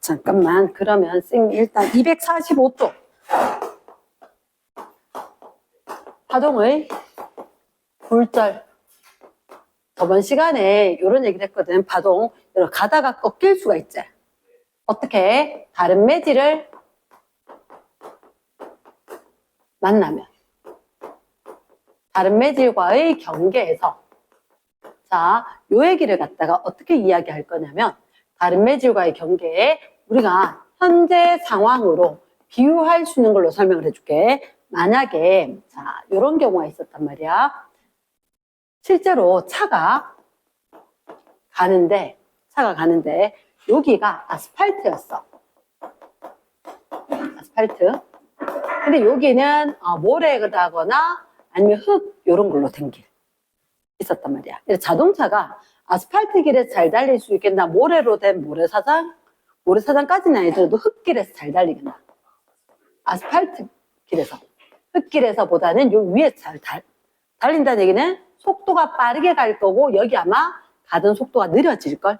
잠깐만. 그러면 쌤 일단 245쪽 파동의 굴절. 저번 시간에 이런 얘기를 했거든. 파동 가다가 꺾일 수가 있지. 어떻게? 다른 매질을 만나면 다른 매질과의 경계에서 자, 요 얘기를 갖다가 어떻게 이야기할 거냐면 다른 매질과의 경계에 우리가 현재 상황으로 비유할 수 있는 걸로 설명을 해줄게. 만약에 자, 요런 경우가 있었단 말이야. 실제로 차가 가는데 여기가 아스팔트였어. 아스팔트. 근데 여기는 모래가거나 아니면 흙 요런 걸로 된 길 있었단 말이야. 그래서 자동차가 아스팔트 길에서 잘 달릴 수 있겠나? 모래로 된 모래사장까지는 아니더라도 흙길에서 잘 달리겠나? 아스팔트 길에서. 흙길에서보다는 요 위에서 잘 달린다는 얘기는 속도가 빠르게 갈 거고 여기 아마 가던 속도가 느려질걸?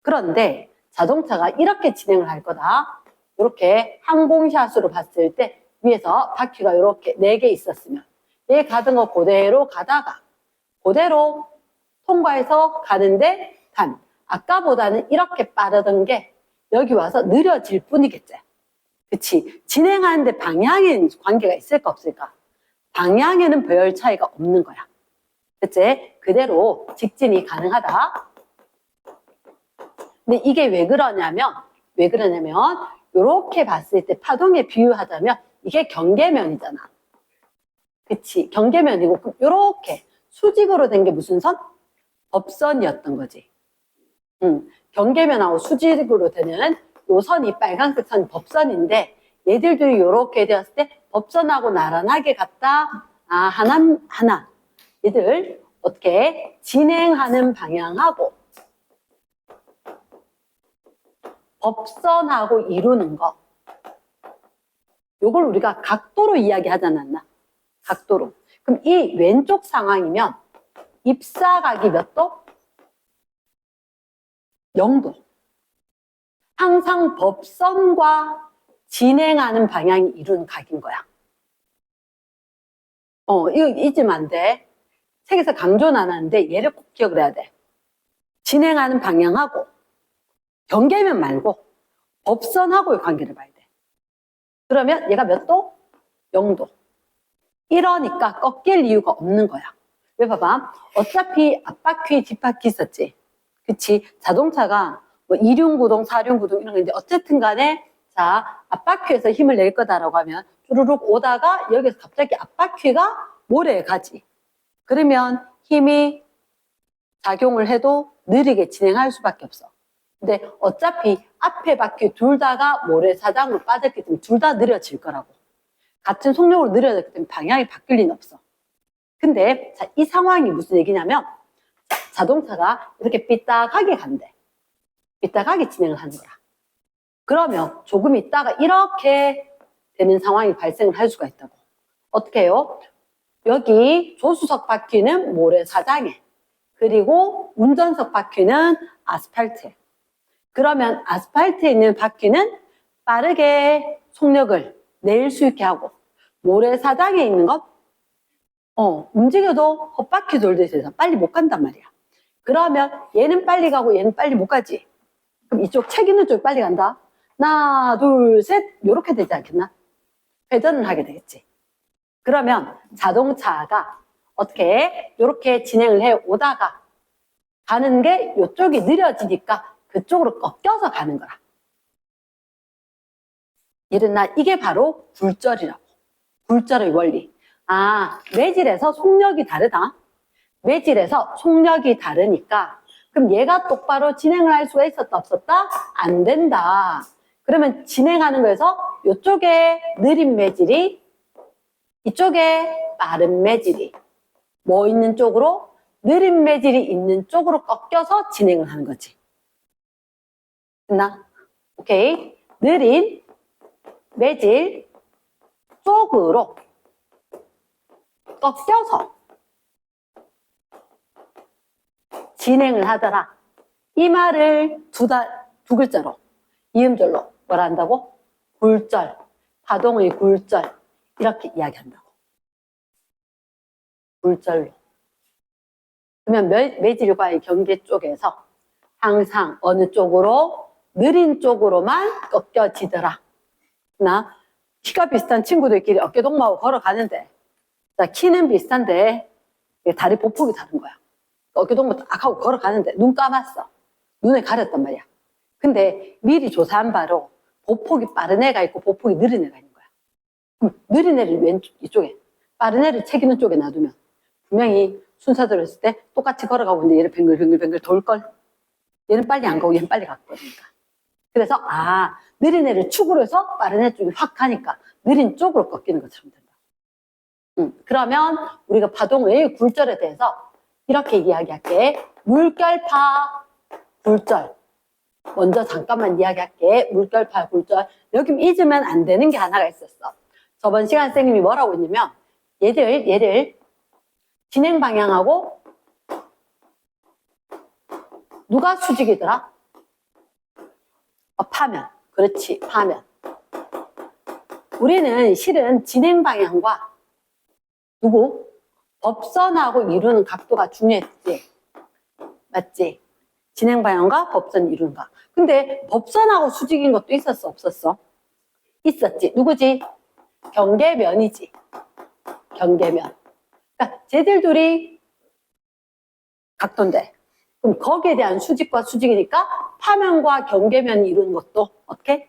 그런데 자동차가 이렇게 진행을 할 거다. 이렇게 항공샷으로 봤을 때 위에서 바퀴가 이렇게 4개 있었으면 얘 가던 거 그대로 가다가 그대로 통과해서 가는데 단 아까보다는 이렇게 빠르던 게 여기 와서 느려질 뿐이겠지. 그치? 진행하는데 방향엔 관계가 있을까 없을까? 방향에는 별 차이가 없는 거야. 그치? 그대로 직진이 가능하다. 근데 이게 왜 그러냐면 이렇게 봤을 때 파동에 비유하자면 이게 경계면이잖아. 그치? 경계면이고 그럼 이렇게 수직으로 된 게 무슨 선? 법선이었던 거지. 경계면하고 수직으로 되는 요 선이 빨간색 선이 법선인데 얘들들이 이렇게 되었을 때 법선하고 나란하게 갔다. 하나. 얘들 어떻게 진행하는 방향하고 법선하고 이루는 거. 요걸 우리가 각도로 이야기하지 않았나? 각도로. 그럼 이 왼쪽 상황이면 입사각이 몇 도? 0도. 항상 법선과 진행하는 방향이 이루는 각인 거야. 이거 잊으면 안 돼. 책에서 강조는 안 하는데 얘를 꼭 기억을 해야 돼. 진행하는 방향하고 경계면 말고 법선하고의 관계를 봐야 돼. 그러면 얘가 몇 도? 0도. 이러니까 꺾일 이유가 없는 거야. 왜 봐봐. 어차피 앞바퀴, 뒷바퀴 있었지. 그치? 자동차가 뭐 2륜구동, 4륜구동 이런 거 있는데 어쨌든 간에 자, 앞바퀴에서 힘을 낼 거다라고 하면 쭈루룩 오다가 여기서 갑자기 앞바퀴가 모래에 가지. 그러면 힘이 작용을 해도 느리게 진행할 수밖에 없어. 근데 어차피 앞에 바퀴 둘 다가 모래사장으로 빠졌기 때문에 둘 다 느려질 거라고. 같은 속력으로 느려졌기 때문에 방향이 바뀔 리는 없어. 근데 자, 이 상황이 무슨 얘기냐면 자동차가 이렇게 삐딱하게 간대. 삐딱하게 진행을 하는 거야. 그러면 조금 있다가 이렇게 되는 상황이 발생을 할 수가 있다고. 어떻게 해요? 여기 조수석 바퀴는 모래사장에 그리고 운전석 바퀴는 아스팔트에. 그러면 아스팔트에 있는 바퀴는 빠르게 속력을 낼 수 있게 하고 모래사장에 있는 것 움직여도 헛바퀴 돌듯이 해서 빨리 못 간단 말이야. 그러면 얘는 빨리 가고 얘는 빨리 못 가지. 그럼 이쪽 책 있는 쪽이 빨리 간다. 하나, 둘, 셋 이렇게 되지 않겠나? 회전을 하게 되겠지. 그러면 자동차가 어떻게 이렇게 진행을 해 오다가 가는 게 이쪽이 느려지니까 그쪽으로 꺾여서 가는 거라. 이랬나? 이게 바로 굴절이라고. 굴절의 원리. 매질에서 속력이 다르다. 매질에서 속력이 다르니까 그럼 얘가 똑바로 진행을 할 수가 있었다 없었다? 안 된다. 그러면 진행하는 거에서 이쪽에 느린 매질이 이쪽에 빠른 매질이 뭐 있는 쪽으로? 느린 매질이 있는 쪽으로 꺾여서 진행을 하는 거지. 됐나? 오케이. 느린 매질 쪽으로 꺾여서 진행을 하더라. 이 말을 두 글자로 이음절로 뭐라 한다고? 굴절, 파동의 굴절 이렇게 이야기한다고. 굴절로. 그러면 매질과의 경계 쪽에서 항상 어느 쪽으로? 느린 쪽으로만 꺾여지더라. 나 키가 비슷한 친구들끼리 어깨동무하고 걸어가는데 자, 키는 비슷한데 다리 보폭이 다른 거야. 어깨동무 딱 하고 걸어가는데 눈 감았어. 눈을 가렸단 말이야. 근데 미리 조사한 바로 보폭이 빠른 애가 있고 보폭이 느린 애가 있는 거야. 그럼 느린 애를 왼쪽 이쪽에, 빠른 애를 채기는 쪽에 놔두면 분명히 순서대로 했을 때 똑같이 걸어가고 있는데 얘를 뱅글뱅글 돌걸. 얘는 빨리 안 가고 얘는 빨리 갔거든요. 그래서 느린 애를 축으로 해서 빠른 애 쪽이 확 가니까 느린 쪽으로 꺾이는 것처럼 된다. 그러면 우리가 파동의 굴절에 대해서 이렇게 이야기할게. 물결파 굴절. 먼저 잠깐만 이야기할게. 물결파 굴절. 여기 잊으면 안 되는 게 하나가 있었어. 저번 시간 선생님이 뭐라고 했냐면 얘를 진행 방향하고 누가 수직이더라? 파면. 그렇지, 파면. 우리는 실은 진행 방향과 누구? 법선하고 이루는 각도가 중요했지. 맞지? 진행 방향과 법선 이루는 각. 근데 법선하고 수직인 것도 있었어, 없었어? 있었지. 누구지? 경계면이지. 경계면. 그러니까 쟤들 둘이 각도인데 그럼 거기에 대한 수직과 수직이니까 파면과 경계면이 이루는 것도 어떻게?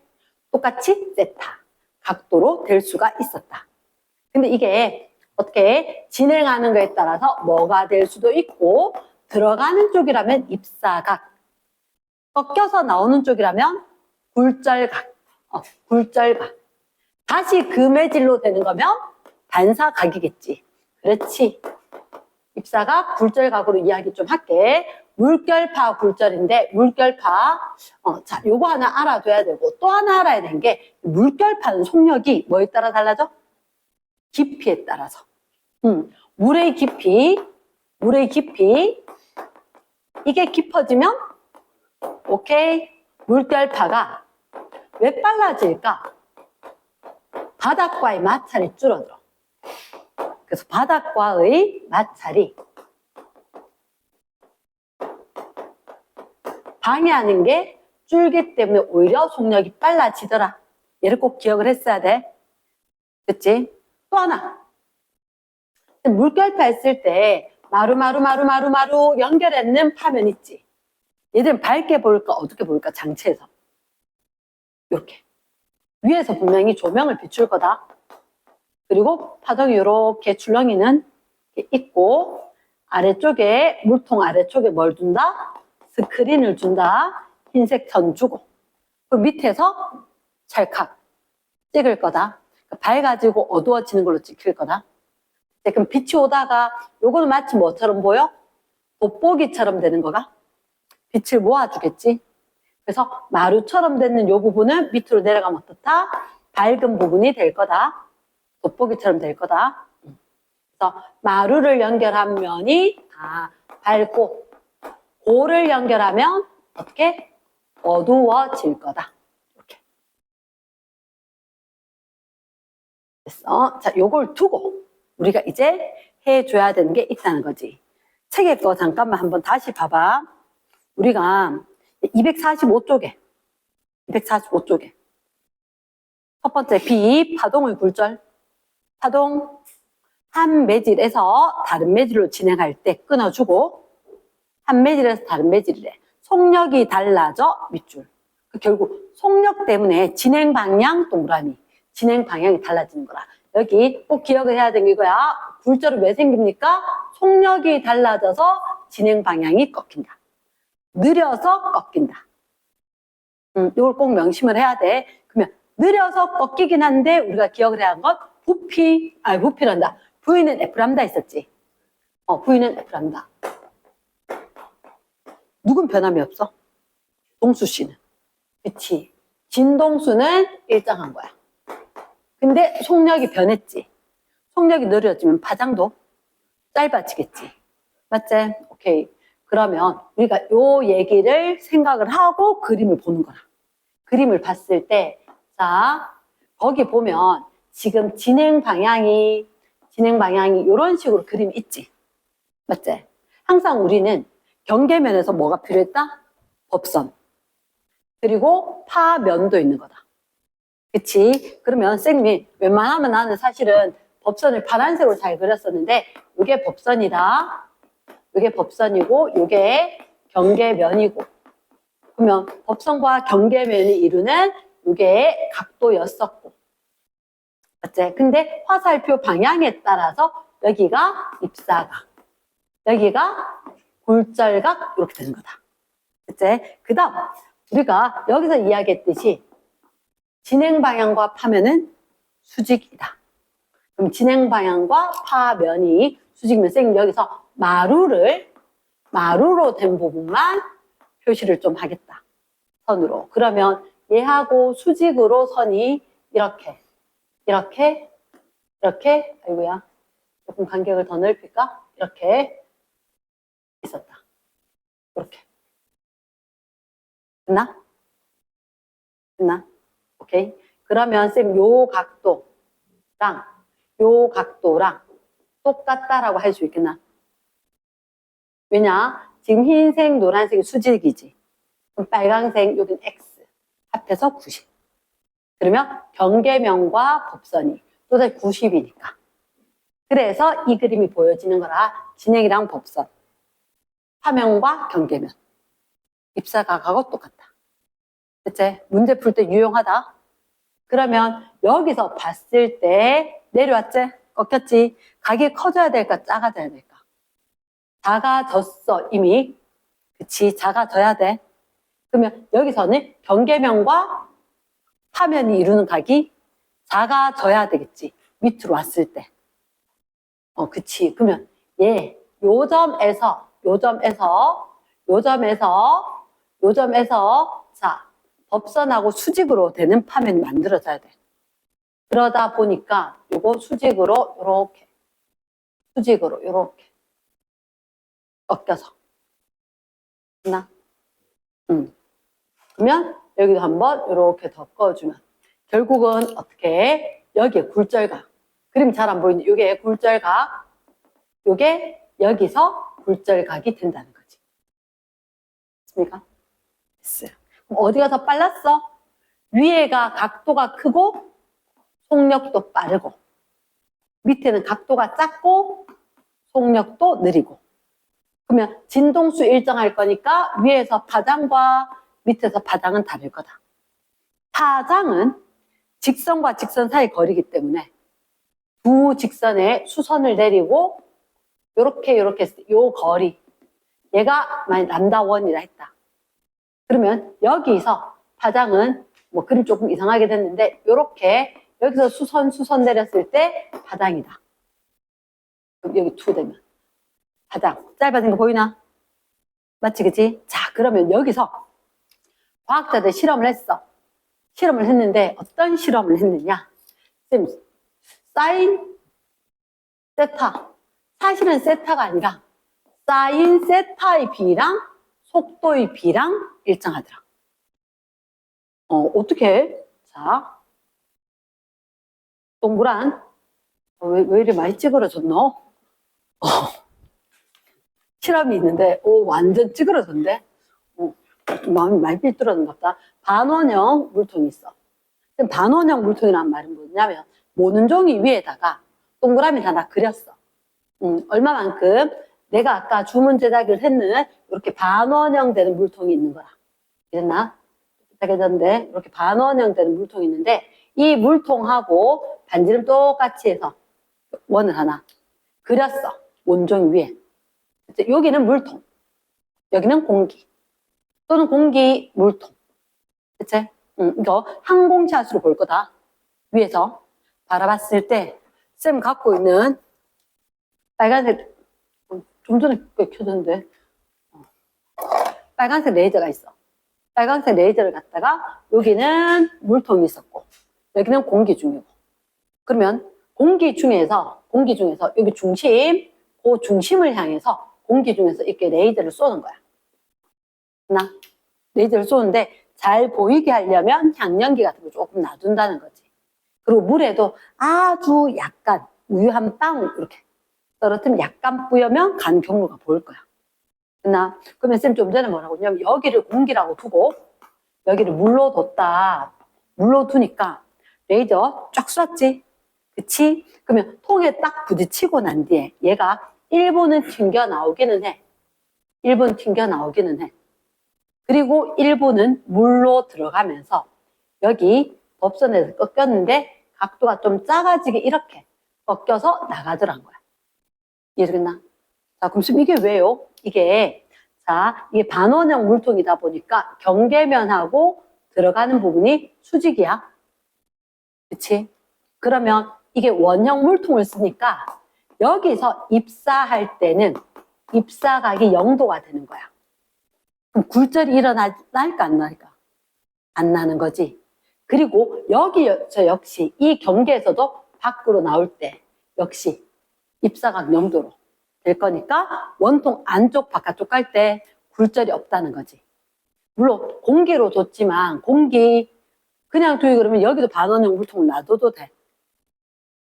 똑같이 세타 각도로 될 수가 있었다. 근데 이게 어떻게 진행하는 거에 따라서 뭐가 될 수도 있고 들어가는 쪽이라면 입사각, 꺾여서 나오는 쪽이라면 굴절각, 굴절각. 다시 금매질로 되는 거면 반사각이겠지. 그렇지. 입사각, 굴절각으로 이야기 좀 할게. 물결파 굴절인데 물결파 자 요거 하나 알아둬야 되고 또 하나 알아야 되는 게 물결파는 속력이 뭐에 따라 달라져? 깊이에 따라서. 물의 깊이 이게 깊어지면 오케이 물결파가 왜 빨라질까? 바닥과의 마찰이 줄어들어. 그래서 바닥과의 마찰이 방해하는 게 줄기 때문에 오히려 속력이 빨라지더라. 얘를 꼭 기억을 했어야 돼. 그치? 또 하나. 물결파 했을 때 마루 연결했는 파면 있지. 얘들은 밝게 보일까 어둡게 보일까 장치에서. 이렇게. 위에서 분명히 조명을 비출 거다. 그리고 파동이 이렇게 출렁이는 게 있고 아래쪽에 물통 아래쪽에 뭘 둔다? 스크린을 준다. 흰색 선 주고 그 밑에서 찰칵 찍을 거다. 밝아지고 어두워지는 걸로 찍힐 거다. 그럼 빛이 오다가 요거는 마치 뭐처럼 보여? 돋보기처럼 되는 거가 빛을 모아주겠지. 그래서 마루처럼 되는 요 부분은 밑으로 내려가면 어떻다? 밝은 부분이 될 거다. 돋보기처럼 될 거다. 그래서 마루를 연결한 면이 밝고 고를 연결하면 어떻게? 어두워질 거다. 이렇게. 됐어. 자, 요걸 두고 우리가 이제 해줘야 되는 게 있다는 거지. 책에 거 잠깐만 한번 다시 봐봐. 우리가 245쪽에 첫 번째 B 파동의 굴절. 파동 한 매질에서 다른 매질로 진행할 때 끊어주고 한 매질에서 다른 매질이래. 속력이 달라져 밑줄. 결국 속력 때문에 진행 방향 동그라미. 진행 방향이 달라지는 거라. 여기 꼭 기억을 해야 되는 거야. 굴절은 왜 생깁니까? 속력이 달라져서 진행 방향이 꺾인다. 느려서 꺾인다. 이걸 꼭 명심을 해야 돼. 그러면 느려서 꺾이긴 한데 우리가 기억을 해야 하는 건 부피란다. V는 F람다 있었지. V는 F람다. 누군 변함이 없어? 동수 씨는. 그치. 진동수는 일정한 거야. 근데 속력이 변했지. 속력이 느려지면 파장도 짧아지겠지. 맞지? 오케이. 그러면 우리가 요 얘기를 생각을 하고 그림을 보는 거라. 그림을 봤을 때, 자, 거기 보면 지금 진행 방향이 이런 식으로 그림이 있지. 맞지? 항상 우리는 경계면에서 뭐가 필요했다? 법선. 그리고 파면도 있는 거다. 그치? 그러면 쌤이 웬만하면 나는 사실은 법선을 파란색으로 잘 그렸었는데 이게 법선이다. 이게 법선이고 이게 경계면이고 그러면 법선과 경계면이 이루는 이게 각도였었고 맞지? 근데 화살표 방향에 따라서 여기가 입사각 여기가 굴절각 이렇게 되는 거다. 그치? 그 다음 우리가 여기서 이야기했듯이 진행 방향과 파면은 수직이다. 그럼 진행 방향과 파면이 수직이면 쌤 여기서 마루로 된 부분만 표시를 좀 하겠다. 선으로. 그러면 얘하고 수직으로 선이 이렇게 아이고야. 조금 간격을 더 넓힐까? 이렇게 있었다. 이렇게. 됐나? 오케이. 그러면 쌤 요 각도랑 똑같다라고 할 수 있겠나? 왜냐? 지금 흰색, 노란색이 수직이지. 그럼 빨강색, 여긴 X. 합해서 90. 그러면 경계면과 법선이 또다시 90이니까. 그래서 이 그림이 보여지는 거라 진행이랑 법선. 파면과 경계면. 입사각하고 똑같다. 그치? 문제 풀 때 유용하다. 그러면 여기서 봤을 때 내려왔지? 꺾였지? 각이 커져야 될까? 작아져야 될까? 작아졌어 이미. 그치? 작아져야 돼. 그러면 여기서는 경계면과 파면이 이루는 각이 작아져야 되겠지. 밑으로 왔을 때. 그치? 그러면 요 점에서 자 법선하고 수직으로 되는 파면이 만들어져야 돼. 그러다 보니까 요거 수직으로 요렇게 꺾여서 됐나? 그러면 여기도 한번 이렇게 덮어주면 결국은 어떻게 여기에 굴절각 그림 잘 안 보이는데 이게 굴절각 요게 여기서 굴절각이 된다는 거지. 됐습니까? 됐어요. 그럼 어디가 더 빨랐어? 위에가 각도가 크고 속력도 빠르고 밑에는 각도가 작고 속력도 느리고 그러면 진동수 일정할 거니까 위에서 파장과 밑에서 파장은 다를 거다. 파장은 직선과 직선 사이 거리이기 때문에 두 직선에 수선을 내리고 요렇게 요 거리 얘가 만약 람다1이라 했다. 그러면 여기서 파장은 뭐 그림 조금 이상하게 됐는데 요렇게 여기서 수선 내렸을 때 파장이다. 여기 2 되면 파장 짧아진 거 보이나? 맞지 그치? 자 그러면 여기서 과학자들 실험을 했는데 어떤 실험을 했느냐? 쌤 사인 세타 사실은 세타가 아니라 사인 세타의 비랑 속도의 비랑 일정하더라. 어떻게 해? 자 동그란 왜 이리 많이 찌그러졌노? 실험이 있는데 완전 찌그러졌는데 마음이 많이 삐뚤어졌나 보다. 반원형 물통이 있어. 반원형 물통이란 말은 뭐냐면 모는 종이 위에다가 동그라미 하나 그렸어. 얼마만큼? 내가 아까 주문 제작을 했는 이렇게 반원형 되는 물통이 있는 거야. 이랬나? 비슷하게 이렇게 반원형 되는 물통이 있는데 이 물통하고 반지름 똑같이 해서 원을 하나 그렸어. 원종 위에. 여기는 물통. 여기는 공기. 또는 공기 물통. 그치? 이거 항공샷으로 볼 거다. 위에서 바라봤을 때 쌤 갖고 있는 빨간색 좀 전에 켜졌는데 빨간색 레이저가 있어. 빨간색 레이저를 갖다가 여기는 물통이 있었고 여기는 공기 중이고 그러면 공기 중에서 여기 중심 그 중심을 향해서 공기 중에서 이렇게 레이저를 쏘는 거야. 레이저를 쏘는데 잘 보이게 하려면 향연기 같은 거 조금 놔둔다는 거지. 그리고 물에도 아주 약간 우유 한 방울 이렇게 떨어뜨리면 약간 뿌여면 간 경로가 보일 거야. 그러면 쌤 좀 전에 뭐라고 했냐면 여기를 공기라고 두고 여기를 물로 뒀다. 물로 두니까 레이저 쫙 쐈지? 그치? 그러면 통에 딱 부딪히고 난 뒤에 얘가 1분은 튕겨 나오기는 해. 1분 튕겨 나오기는 해. 그리고 1분은 물로 들어가면서 여기 법선에서 꺾였는데 각도가 좀 작아지게 이렇게 꺾여서 나가더란 거야. 이해되겠나? 자, 그럼 이게 왜요? 이게 반원형 물통이다 보니까 경계면하고 들어가는 부분이 수직이야. 그치? 그러면 이게 원형 물통을 쓰니까 여기서 입사할 때는 입사각이 0도가 되는 거야. 그럼 굴절이 일어날까 안 날까? 안 나는 거지. 그리고 저 역시 이 경계에서도 밖으로 나올 때 역시 입사각 0도로 될 거니까 원통 안쪽 바깥쪽 갈 때 굴절이 없다는 거지. 물론 공기로 뒀지만 공기 그냥 두기 그러면 여기도 반원형 물통을 놔둬도 돼.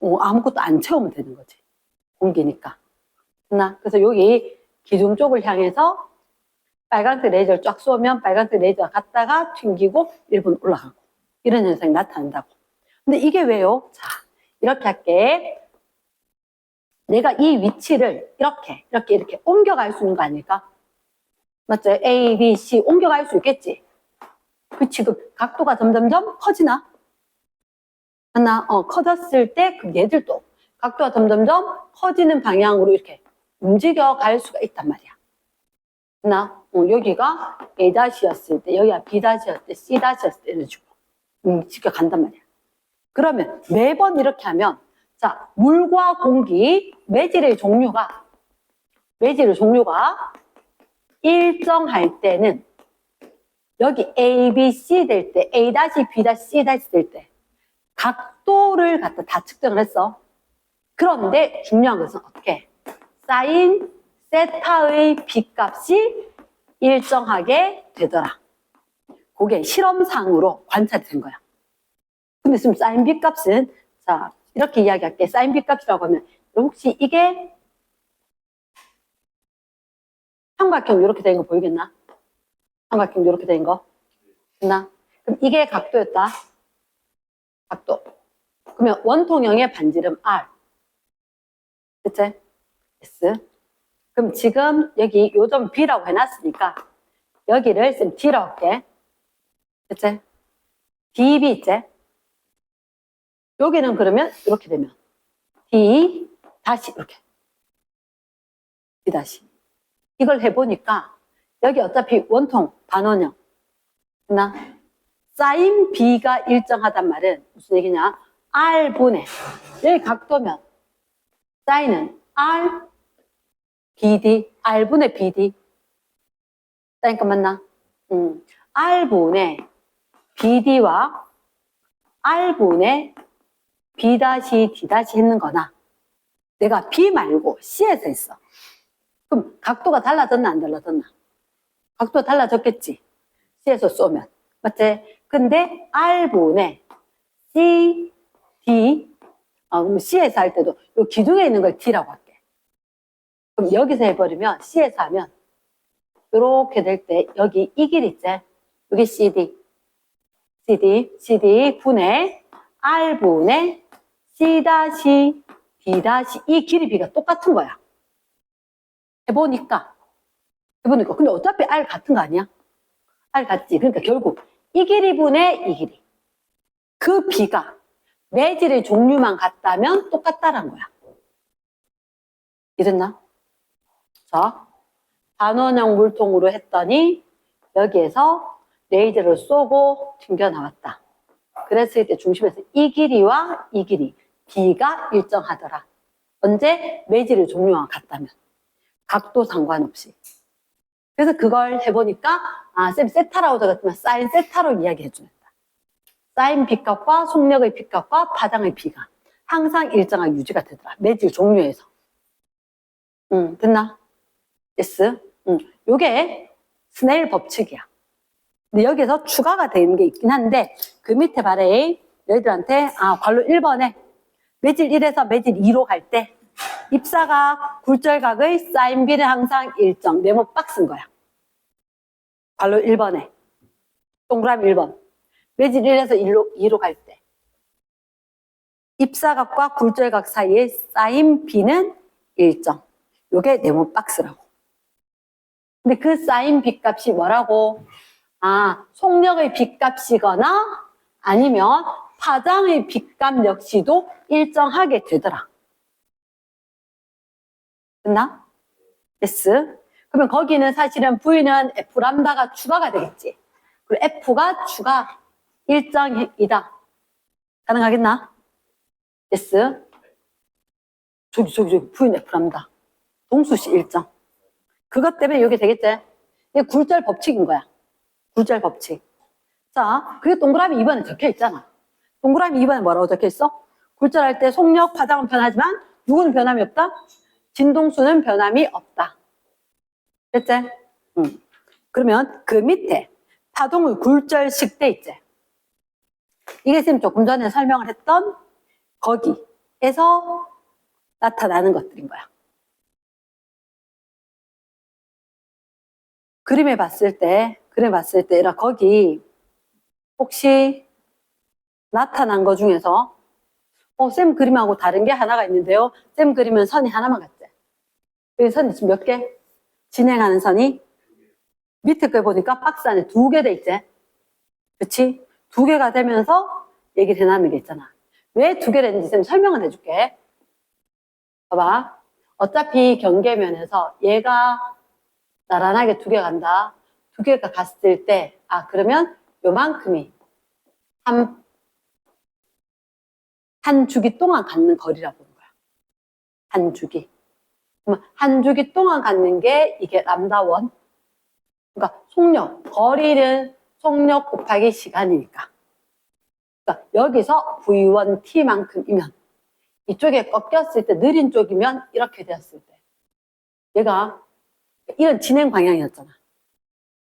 아무것도 안 채우면 되는 거지. 공기니까. 그래서 여기 기둥 쪽을 향해서 빨간색 레이저를 쫙 쏘면 빨간색 레이저가 갔다가 튕기고 1분 올라가고 이런 현상이 나타난다고. 근데 이게 왜요? 자, 이렇게 할게. 내가 이 위치를 이렇게 옮겨갈 수 있는 거 아닐까? 맞죠? A, B, C 옮겨갈 수 있겠지? 그치? 그 각도가 점점점 커지나? 커졌을 때 그럼 얘들도 각도가 점점점 커지는 방향으로 이렇게 움직여갈 수가 있단 말이야. 여기가 A-였을 때, 여기가 B-였을 때, C-였을 때 이런 식으로 움직여간단 말이야. 그러면 매번 이렇게 하면 자, 물과 공기, 매질의 종류가 일정할 때는 여기 A, B, C 될 때, A-, B-, C- 될 때 각도를 갖다 다 측정을 했어. 그런데 중요한 것은 어떻게? 사인 세타의 B값이 일정하게 되더라. 그게 실험상으로 관찰이 된 거야. 근데 지금 사인 B값은 자 이렇게 이야기할게. 사인 B값이라고 하면 혹시 이게 삼각형 이렇게 된 거 보이겠나? 삼각형 이렇게 된 거. 됐나? 그럼 이게 각도였다. 각도. 그러면 원통형의 반지름 R. 그치? S. 그럼 지금 여기 요점 B라고 해놨으니까 여기를 쌤 D라고 할게. 그치? DB 있지? 여기는 그러면 이렇게 되면 D 다시 이렇게 D 다시 이걸 해보니까 여기 어차피 원통 반원형 됐나? 사인 B가 일정하단 말은 무슨 얘기냐? R분의 여기 각도면 사인은 R BD R분의 BD 사인값 맞나? R분의 BD와 R분의 B 다시 D 다시 했는 거나 내가 B 말고 C에서 했어. 그럼 각도가 달라졌나 안 달라졌나? 각도가 달라졌겠지. C에서 쏘면. 맞지? 근데 R분의 C, D 그럼 C에서 할 때도 이 기둥에 있는 걸 D라고 할게. 그럼 여기서 해버리면 C에서 하면 이렇게 될 때 여기 이 길 있지? 여기 CD 분의 R분의 C 다시 D 다시 이 길이 B가 똑같은 거야. 해보니까 근데 어차피 R 같은 거 아니야? R 같지? 그러니까 결국 이 길이 분의 이 길이 그 B가 매질의 종류만 같다면 똑같다란 거야. 이랬나? 자, 반원형 물통으로 했더니 여기에서 레이저를 쏘고 튕겨나왔다. 그랬을 때 중심에서 이 길이와 이 길이 B가 일정하더라. 언제? 매질의 종류와 같다면. 각도 상관없이. 그래서 그걸 해보니까 쌤 세타라고 적었지만 사인 세타로 이야기해준다. 사인 B값과 속력의 B값과 파장의 B가 항상 일정하게 유지가 되더라. 매질 종류에서. 됐나? S. 요게 스네일 법칙이야. 근데 여기서 추가가 되는 게 있긴 한데 그 밑에 발에 너희들한테 괄호 1번에 매질 1에서 매질 2로 갈 때 입사각, 굴절각의 사인비는 항상 일정. 네모 박스인 거야. 괄호 1번에 동그라미 1번 매질 1에서 2로 갈 때 입사각과 굴절각 사이의 사인 B는 일정. 요게 네모 박스라고. 근데 그 사인 B 값이 뭐라고? 속력의 B 값이거나 아니면 파장의 B 값 역시도 일정하게 되더라. 됐나? yes. 그러면 거기는 사실은 V는 F 람다가 추가가 되겠지. 그리고 F가 추가 일정이다. 가능하겠나? yes. 저기 V는 F 람다. 동수시 일정. 그것 때문에 이게 되겠지? 이게 굴절 법칙인 거야. 굴절 법칙. 자, 그게 동그라미 2번에 적혀 있잖아. 동그라미 2번에 뭐라고 적혀 있어? 굴절할 때 속력, 파장은 변하지만 누구는 변함이 없다? 진동수는 변함이 없다. 됐지? 그러면 그 밑에 파동의 굴절식 돼 있지? 이게 지금 조금 전에 설명을 했던 거기에서 나타나는 것들인 거야. 그림에 봤을 때 거기 혹시 나타난 거 중에서 쌤 그림하고 다른 게 하나가 있는데요. 쌤 그림은 선이 하나만 같지? 여기 선이 지금 몇 개? 진행하는 선이 밑에 거 보니까 박스 안에 2개 돼 있지? 그치? 2개가 되면서 얘기를 해놨는 게 있잖아. 왜 2개 됐는지 쌤 설명을 해줄게. 봐봐. 어차피 경계면에서 얘가 나란하게 2개 간다. 2개가 갔을 때, 그러면 요만큼이 한 주기 동안 갖는 거리라고 보는 거야. 한 주기. 그러면 한 주기 동안 갖는 게 이게 람다1. 그러니까 속력, 거리는 속력 곱하기 시간이니까. 그러니까 여기서 V1T만큼이면 이쪽에 꺾였을 때 느린 쪽이면 이렇게 되었을 때 얘가 이런 진행 방향이었잖아.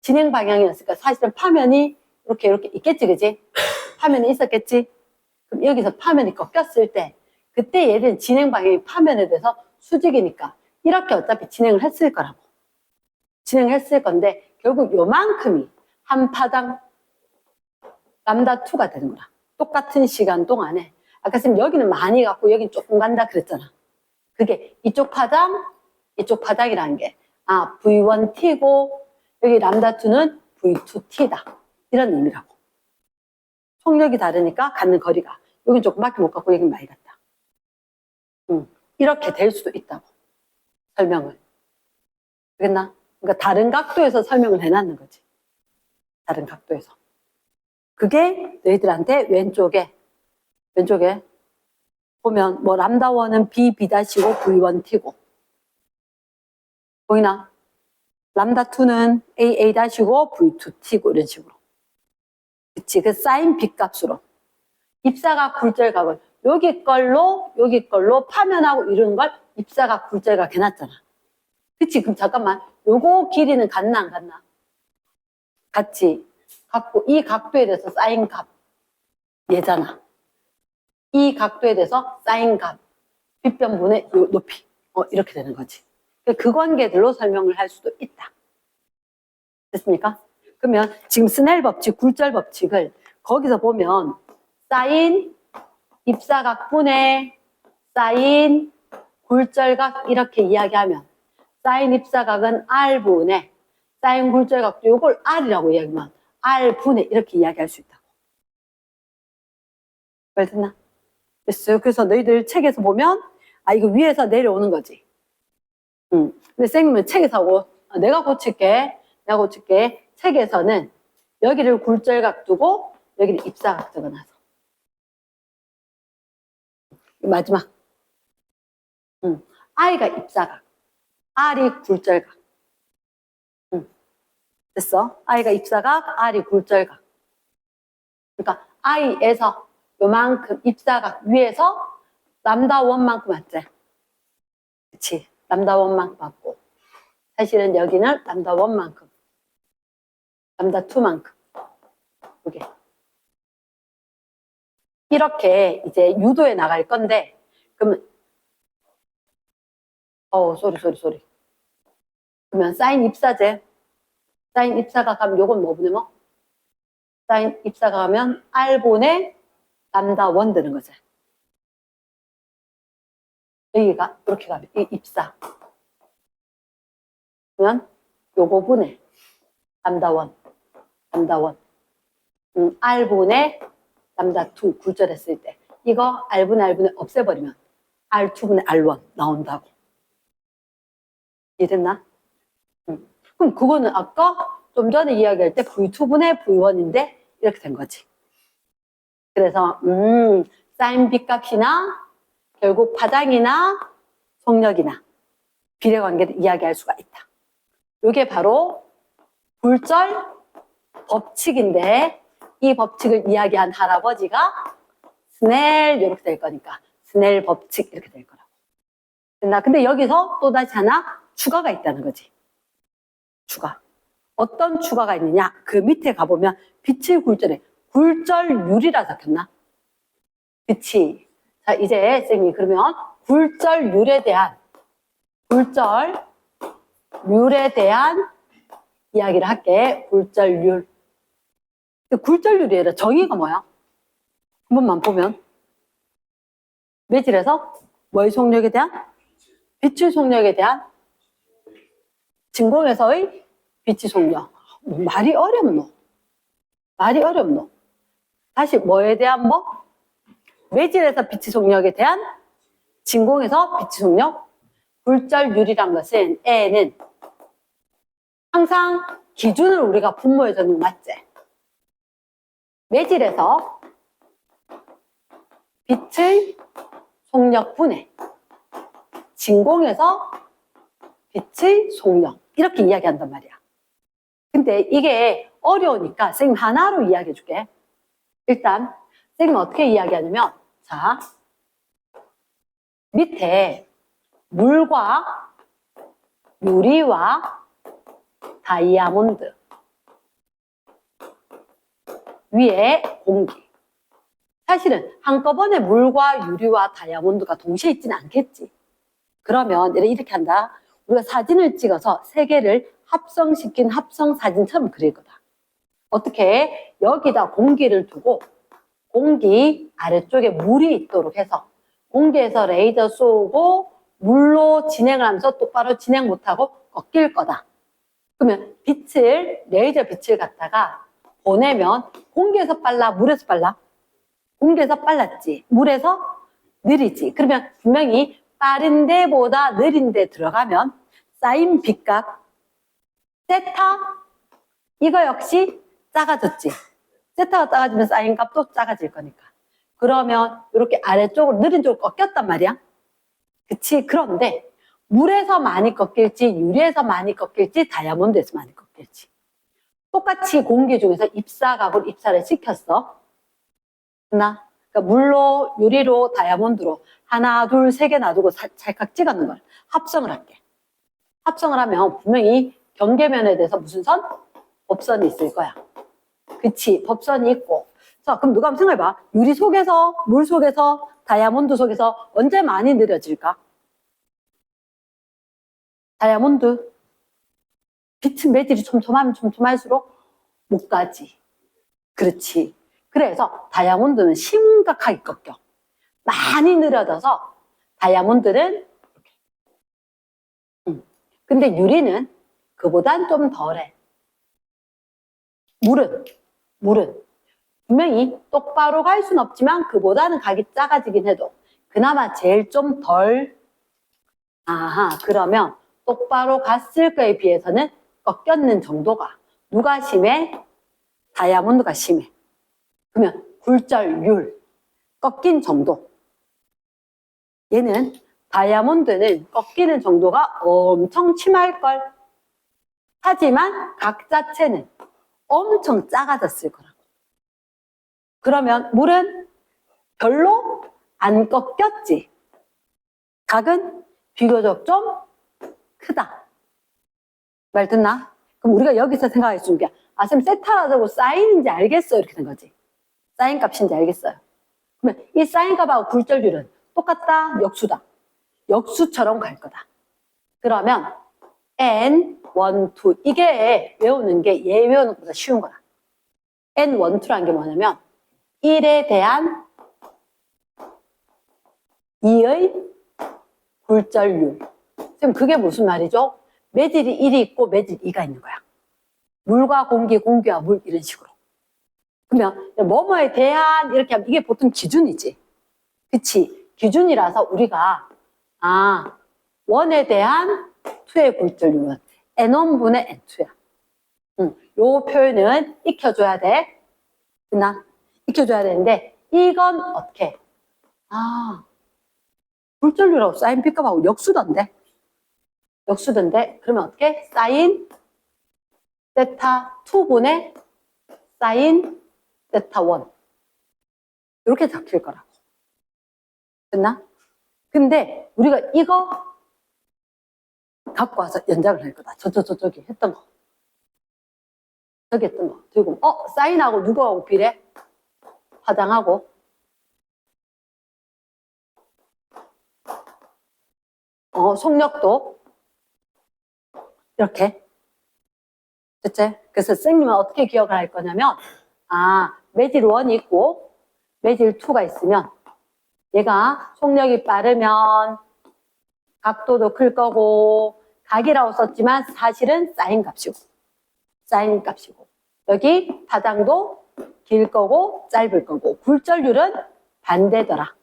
진행 방향이었으니까 사실은 파면이 이렇게 있겠지, 그지? 파면이 있었겠지? 그럼 여기서 파면이 꺾였을 때 그때 얘는 진행 방향이 파면에 대해서 수직이니까 이렇게 어차피 진행을 했을 거라고. 진행을 했을 건데 결국 요만큼이 한 파당 람다2가 되는 거라. 똑같은 시간 동안에 아까 쌤 여기는 많이 갔고 여기는 조금 간다 그랬잖아. 그게 이쪽 파당이라는 게 V1T고 여기 람다2는 V2T다. 이런 의미라고. 속력이 다르니까 갖는 거리가 여긴 조금밖에 못 갔고 여긴 많이 갔다. 이렇게 될 수도 있다고. 설명을. 알겠나? 그러니까 다른 각도에서 설명을 해놨는 거지. 다른 각도에서. 그게 너희들한테 왼쪽에 보면 뭐 람다1은 B''고 V1T고 보이나? 람다2는 AA''고 V2T고 이런 식으로. 그치? 그 사인 B 값으로 입사각 굴절각을 여기 걸로 파면하고 이루는 걸 입사각 굴절각 해놨잖아. 그치? 그럼 잠깐만 요거 길이는 같나 안 같나? 같지? 같고 이 각도에 대해서 사인 값 얘잖아. 이 각도에 대해서 사인 값 빗변분의 요 높이 이렇게 되는 거지. 그 관계들로 설명을 할 수도 있다. 됐습니까? 그러면 지금 스넬 법칙, 굴절 법칙을 거기서 보면 사인 입사각분의 사인 굴절각 이렇게 이야기하면 사인 입사각은 R분의 사인 굴절각도 이걸 R이라고 이야기하면 R분의 이렇게 이야기할 수 있다고. 말 됐나? 됐어요. 그래서 너희들 책에서 보면 이거 위에서 내려오는 거지. 근데 선생님은 책에서 하고 내가 고칠게. 책에서는 여기를 굴절각 두고 여기를 입사각 적어놔서. 마지막. I가 입사각. R이 굴절각. 됐어? I가 입사각, R이 굴절각. 그러니까 I에서 요만큼 입사각 위에서 람다1만큼 맞지? 그치? 람다1만큼 맞고 사실은 여기는 람다1만큼 람다2만큼 이렇게 이제 유도해 나갈 건데, 그러면, 소리. 그러면 사인 입사제. 사인 입사가 가면 요건 뭐 보내면? 사인 입사가 가면 R분의 람다 원 되는 거지. 여기가 이렇게 가면 이 입사. 그러면 요거 분의 람다 원. R분의 람다 2 굴절했을 때 이거 R분의 R분의 없애버리면 R2분의 R1 나온다고. 이해됐나? 그럼 그거는 아까 좀 전에 이야기할 때 V2분의 V1인데 이렇게 된 거지. 그래서 사인 B 값이나 결국 파장이나 속력이나 비례관계를 이야기할 수가 있다. 이게 바로 굴절 법칙인데 이 법칙을 이야기한 할아버지가 스넬 이렇게 될 거니까 스넬 법칙 이렇게 될 거라고. 근데 여기서 또다시 하나 추가가 있다는 거지. 추가. 어떤 추가가 있느냐? 그 밑에 가보면 빛의 굴절에 굴절률이라 적혔나? 그치. 자, 이제 쌤이 그러면 굴절률에 대한 이야기를 할게. 굴절률. 굴절률이 아니라 정의가 뭐야? 한 번만 보면 매질에서 뭐의 속력에 대한? 빛의 속력에 대한 진공에서의 빛의 속력. 말이 어렵노? 다시 뭐에 대한 뭐? 매질에서 빛의 속력에 대한 진공에서 빛의 속력. 굴절률이란 것은 N은 항상 기준을 우리가 분모해 주는 거 맞지? 매질에서 빛의 속력분의 진공에서 빛의 속력 이렇게 이야기한단 말이야. 근데 이게 어려우니까 선생님 하나로 이야기해 줄게. 일단 선생님 어떻게 이야기하냐면 자 밑에 물과 유리와 다이아몬드 위에 공기. 사실은 한꺼번에 물과 유리와 다이아몬드가 동시에 있지는 않겠지. 그러면 이렇게 한다. 우리가 사진을 찍어서 세 개를 합성시킨 합성 사진처럼 그릴 거다. 어떻게? 여기다 공기를 두고 공기 아래쪽에 물이 있도록 해서 공기에서 레이저 쏘고 물로 진행을 하면서 똑바로 진행 못하고 꺾일 거다. 그러면 레이저 빛을 갖다가 보내면 공기에서 빨라? 물에서 빨라? 공기에서 빨랐지. 물에서 느리지. 그러면 분명히 빠른 데보다 느린 데 들어가면 사인 빛값 세타 이거 역시 작아졌지. 세타가 작아지면 사인 값도 작아질 거니까. 그러면 이렇게 아래쪽으로 느린 쪽으로 꺾였단 말이야. 그치? 그런데 물에서 많이 꺾일지 유리에서 많이 꺾일지 다이아몬드에서 많이 꺾일지 똑같이 공기 중에서 입사각으로 입사를 시켰어. 그러니까 물로 유리로 다이아몬드로 하나 둘 세 개 놔두고 찰칵 찍어놓은 걸 합성을 할게. 합성을 하면 분명히 경계면에 대해서 무슨 선? 법선이 있을 거야. 그치? 법선이 있고. 자, 그럼 누가 한번 생각해봐. 유리 속에서, 물 속에서, 다이아몬드 속에서 언제 많이 느려질까? 다이아몬드. 빛은 매질이 촘촘하면 촘촘할수록 못 가지. 그렇지. 그래서 다이아몬드는 심각하게 꺾여. 많이 느려져서 다이아몬드는 이렇게. 근데 유리는 그보단 좀 덜해. 물은 분명히 똑바로 갈 수는 없지만 그보다는 각이 작아지긴 해도 그나마 제일 좀 덜. 그러면 똑바로 갔을 거에 비해서는 꺾였는 정도가 누가 심해? 다이아몬드가 심해. 그러면 굴절률, 꺾인 정도. 얘는 다이아몬드는 꺾이는 정도가 엄청 심할걸. 하지만 각 자체는 엄청 작아졌을 거라고. 그러면 물은 별로 안 꺾였지. 각은 비교적 좀 크다. 말 듣나? 그럼 우리가 여기서 생각할 수 있는 게 쌤 세타라고 사인인지 알겠어요. 이렇게 된 거지. 사인 값인지 알겠어요. 그러면 이 사인값하고 굴절률은 똑같다? 역수다? 역수처럼 갈 거다. 그러면 N, 1, 2 이게 외우는 게 얘 외우는 것보다 쉬운 거야. N, 1, 2라는 게 뭐냐면 1에 대한 2의 굴절률. 지금 그게 무슨 말이죠? 매질이 1이 있고 매질 2가 있는 거야. 물과 공기, 공기와 물 이런 식으로. 그러면 뭐뭐에 대한 이렇게 하면 이게 보통 기준이지. 그치? 기준이라서 우리가 1에 대한 2의 굴절률은 N1분의 N2야. 요 표현은 익혀줘야 돼. 됐나? 익혀줘야 되는데 이건 어떻게? 굴절률하고 사인 B값하고 역수던데? 역수던데? 그러면 어떻게? 사인 세타 2분의 사인 세타 1 이렇게 잡힐 거라고. 됐나? 근데 우리가 이거 갖고 와서 연장을 할 거다. 저기 했던 거. 저기 했던 거. 그리고 사인하고 누구하고 비례? 화장하고 속력도 이렇게. 됐지? 그래서 선생님은 어떻게 기억을 할 거냐면 매질 1이 있고 매질 2가 있으면 얘가 속력이 빠르면 각도도 클 거고 각이라고 썼지만 사실은 사인 값이고 여기 파장도 길 거고 짧을 거고 굴절률은 반대더라.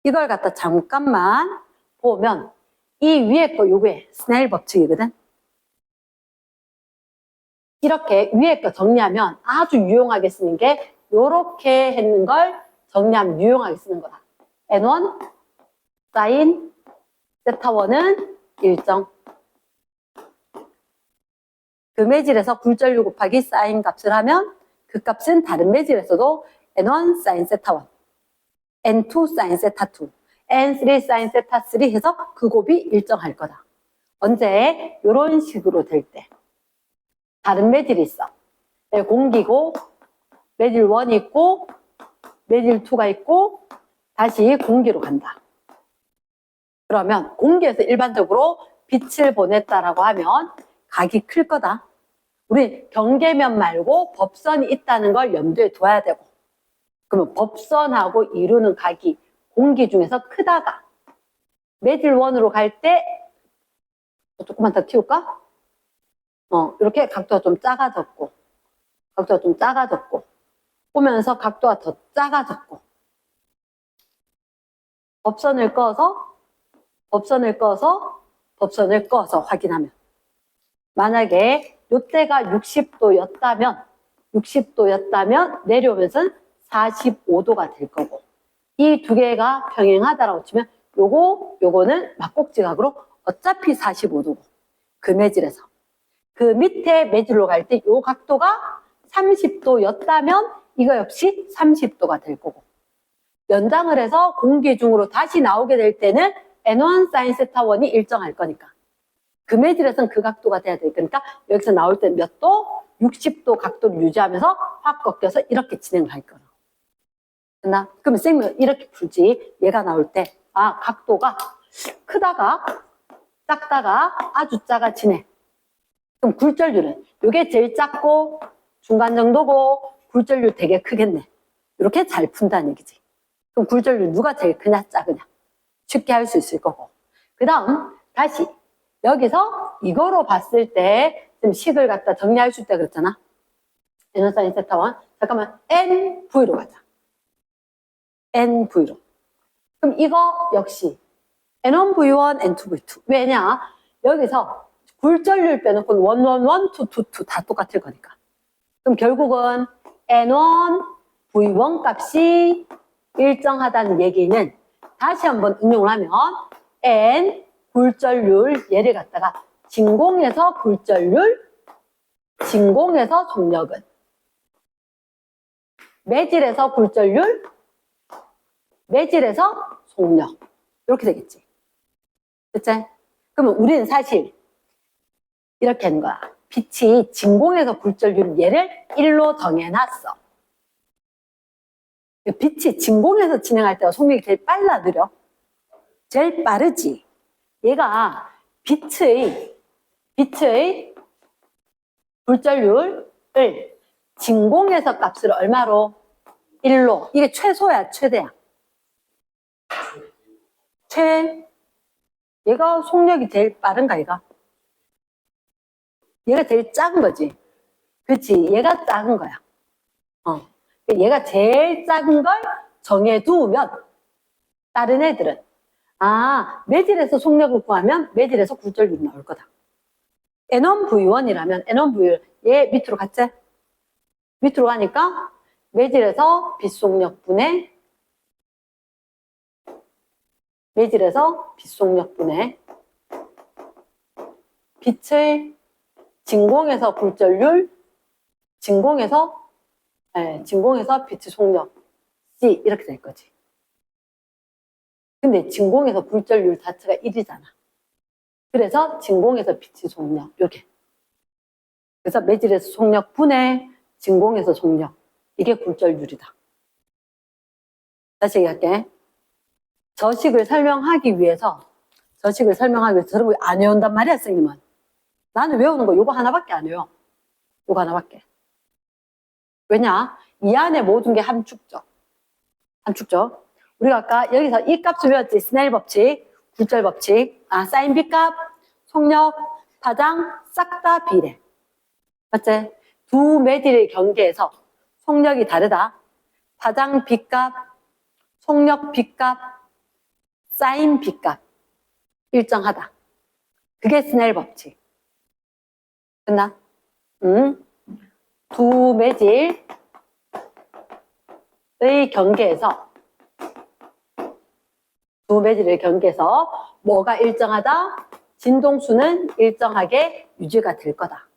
이걸 갖다 잠깐만 보면 이 위에 거 요게 스네일 법칙이거든. 이렇게 위에 거 정리하면 아주 유용하게 쓰는 게 요렇게 했는 걸 정리하면 유용하게 쓰는 거다. N1 사인 세타 1은 일정. 그 매질에서 굴절률 곱하기 사인 값을 하면 그 값은 다른 매질에서도 N1 사인 세타 1, N2 사인 세타 2, N3 사인 세타 3 해서 그 곱이 일정할 거다. 언제? 이런 식으로 될 때. 다른 매질이 있어. 공기고 매질 1이 있고 매질 2가 있고 다시 공기로 간다. 그러면 공기에서 일반적으로 빛을 보냈다라고 하면 각이 클 거다. 우리 경계면 말고 법선이 있다는 걸 염두에 둬야 되고 그러면 법선하고 이루는 각이 공기 중에서 크다가 매질 1으로 갈 때 조금만 더 키울까? 이렇게 각도가 좀 작아졌고 오면서 각도가 더 작아졌고 법선을 꺼서 확인하면 만약에 요때가 60도였다면 내려오면서 45도가 될 거고 이 두 개가 병행하다라고 치면 요거는 막꼭지각으로 어차피 45도고 그 매질에서 그 밑에 매질로 갈 때 요 각도가 30도였다면 이거 역시 30도가 될 거고 연장을 해서 공기 중으로 다시 나오게 될 때는 N1 사인 세타 1이 일정할 거니까 그 매질에서는 그 각도가 돼야 되니까 여기서 나올 때 몇 도? 60도 각도를 유지하면서 확 꺾여서 이렇게 진행을 할 거라고. 됐나? 그러면 선생님은 이렇게 풀지. 얘가 나올 때 각도가 크다가 작다가 아주 작아지네. 그럼 굴절률은 이게 제일 작고 중간 정도고 굴절률 되게 크겠네. 이렇게 잘 푼다는 얘기지. 그럼 굴절률 누가 제일 크냐 작으냐 쉽게 할 수 있을 거고 그 다음 다시 여기서 이거로 봤을 때 지금 식을 갖다 정리할 수 있다 그랬잖아. N1 사인 세타 1 잠깐만 NV로 가자. NV로. 그럼 이거 역시 N1V1, N2V2 왜냐 여기서 굴절률 빼놓고 1, 1, 1, 2, 2, 2 다 똑같을 거니까. 그럼 결국은 N1V1 값이 일정하다는 얘기는 다시 한번 응용을 하면 N 굴절률 얘를 갖다가 진공에서 굴절률, 진공에서 속력은 매질에서 굴절률, 매질에서 속력 이렇게 되겠지. 그치? 그러면 우리는 사실 이렇게 하는 거야. 빛이 진공에서 굴절률 얘를 1로 정해놨어. 빛이 진공에서 진행할 때가 속력이 제일 빨라, 느려? 제일 빠르지. 얘가 빛의 굴절률을 진공에서 값을 얼마로? 1로. 이게 최소야, 최대야? 얘가 속력이 제일 빠른가, 얘가? 얘가 제일 작은 거지. 그치? 얘가 작은 거야. 얘가 제일 작은 걸 정해두면 다른 애들은 매질에서 속력을 구하면 매질에서 굴절률이 나올 거다. N1V1이라면 N1V1 얘 밑으로 갔지? 밑으로 가니까 매질에서 빛속력분의 빛의 진공에서 굴절률, 진공에서 빛의 속력 C 이렇게 될 거지. 근데 진공에서 굴절률 자체가 1이잖아. 그래서 진공에서 빛의 속력 이렇게. 그래서 매질에서 속력 분의 진공에서 속력 이게 굴절률이다. 다시 얘기할게. 저식을 설명하기 위해서 저런 거 안 외운단 말이야, 선생님은. 나는 외우는 거 요거 하나밖에 안 외워. 요거 하나밖에. 왜냐? 이 안에 모든 게 함축적. 우리가 아까 여기서 이 값을 외웠지. 스넬 법칙, 굴절 법칙, 사인 B 값, 속력, 파장 싹 다 비례. 맞지? 두 매질의 경계에서 속력이 다르다. 파장 B 값, 속력 B 값, 사인 B 값 일정하다. 그게 스넬 법칙. 끝나? 두 매질의 경계에서 뭐가 일정하다? 진동수는 일정하게 유지가 될 거다.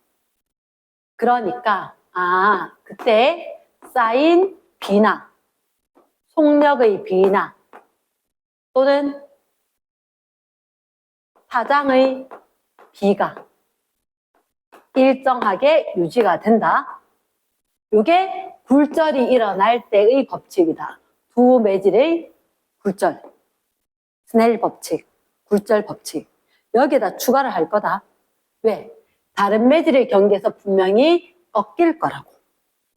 그러니까 그때 사인 B나 속력의 B나 또는 파장의 B가 일정하게 유지가 된다. 이게 굴절이 일어날 때의 법칙이다. 두 매질의 굴절. 스넬 법칙, 굴절 법칙. 여기에다 추가를 할 거다. 왜? 다른 매질의 경계에서 분명히 꺾일 거라고.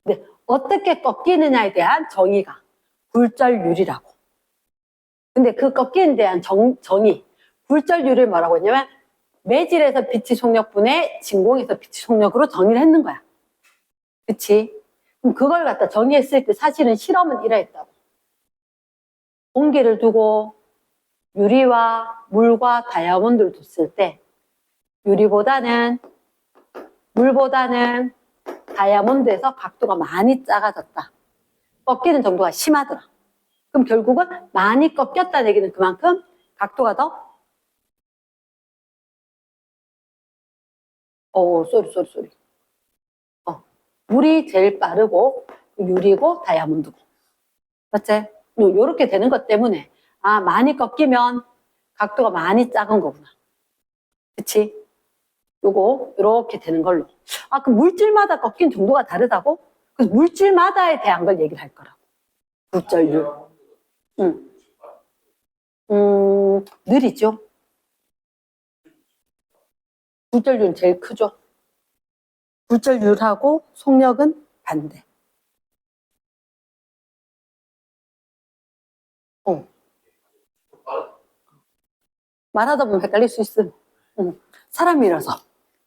근데 어떻게 꺾이느냐에 대한 정의가 굴절률이라고. 근데 그 꺾이는 대한 정의, 굴절률을 뭐라고 했냐면 매질에서 빛의 속력분의 진공에서 빛의 속력으로 정의를 했는 거야. 그치? 그럼 그걸 갖다 정의했을 때 사실은 실험은 이러했다고. 공기를 두고 유리와 물과 다이아몬드를 뒀을 때 물보다는 다이아몬드에서 각도가 많이 작아졌다. 꺾이는 정도가 심하더라. 그럼 결국은 많이 꺾였다는 얘기는 그만큼 각도가 더 쏘리. 물이 제일 빠르고 유리고 다이아몬드고. 맞지? 요렇게 되는 것 때문에 많이 꺾이면 각도가 많이 작은 거구나. 그치? 요거 요렇게 되는 걸로. 그 물질마다 꺾인 정도가 다르다고? 그래서 물질마다에 대한 걸 얘기를 할 거라고. 굴절률. 느리죠? 굴절률은 제일 크죠? 굴절률하고 속력은 반대. 말하다 보면 헷갈릴 수 있음. 사람이라서.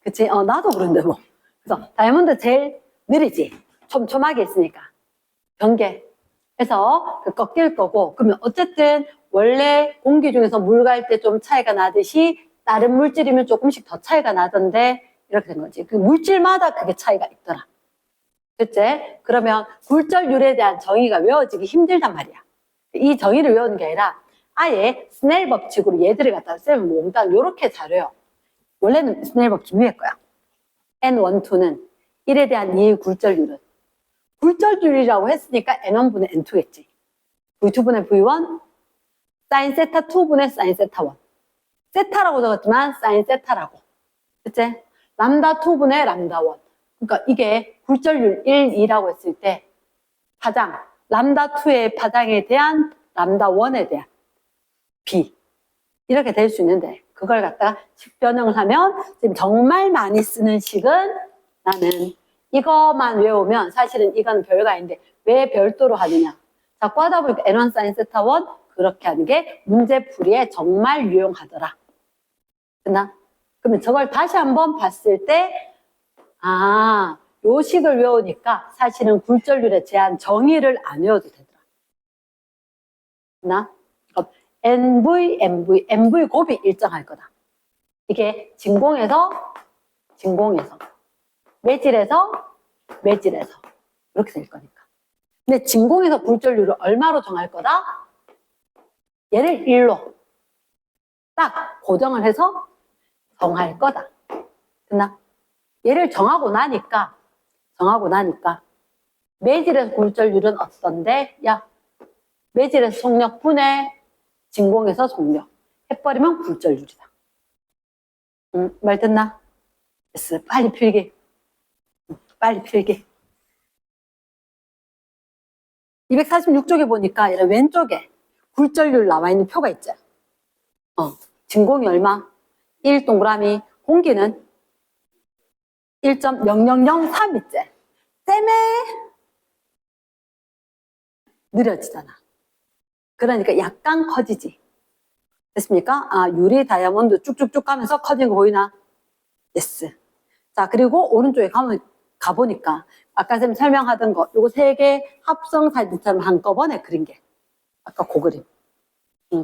그치? 나도 그런데 뭐. 그래서 다이아몬드 제일 느리지. 촘촘하게 있으니까. 경계. 그래서 꺾일 거고. 그러면 어쨌든 원래 공기 중에서 물 갈 때 좀 차이가 나듯이 다른 물질이면 조금씩 더 차이가 나던데 이렇게 된 거지. 그 물질마다 그게 차이가 있더라. 그치? 그러면 굴절률에 대한 정의가 외워지기 힘들단 말이야. 이 정의를 외우는 게 아니라 아예 스넬 법칙으로 얘들을 갖다가 쌤은 몽땅 요렇게 잘 외워. 원래는 스넬 법칙 위에 거야. N1, 2는 1에 대한 2의 굴절률은 굴절률이라고 했으니까 N1분의 N2겠지. V2분의 V1 사인 세타 2분의 사인 세타 1. 세타라고 적었지만 사인 세타라고. 그치? 람다 2분의 람다 1. 그러니까 이게 굴절률 1, 2라고 했을 때 파장 람다2의 파장에 대한 람다1에 대한 B. 이렇게 될 수 있는데 그걸 갖다가 식 변형을 하면 지금 정말 많이 쓰는 식은 나는 이것만 외우면 사실은 이건 별거 아닌데 왜 별도로 하느냐. 자꾸 하다 보니까 N1 sin 세타 1 그렇게 하는 게 문제풀이에 정말 유용하더라. 됐나? 그러면 저걸 다시 한번 봤을 때 요 식을 외우니까 사실은 굴절률의 제한 정의를 안 외워도 되더라. 됐나? NV 곱이 일정할 거다. 이게 진공에서, 매질에서 이렇게 될 거니까. 근데 진공에서 굴절률을 얼마로 정할 거다? 얘를 1로 딱 고정을 해서 정할 거다. 됐나? 얘를 정하고 나니까 매질에서 굴절률은 어떤데? 야, 매질에서 속력 분해 진공에서 속력 해버리면 굴절률이다. 말 듣나? 됐어. 빨리 필기. 246쪽에 보니까 이런 왼쪽에 굴절률 나와 있는 표가 있죠. 진공이 얼마? 1 동그라미, 공기는 1.0003 있지. 쌤에 느려지잖아. 그러니까 약간 커지지. 됐습니까? 유리, 다이아몬드 쭉쭉쭉 가면서 커진 거 보이나? 예스. 자, 그리고 오른쪽에 가보니까 아까 쌤 설명하던 거 요거 3개 합성 사진처럼 한꺼번에 그린 게 아까 그 그림.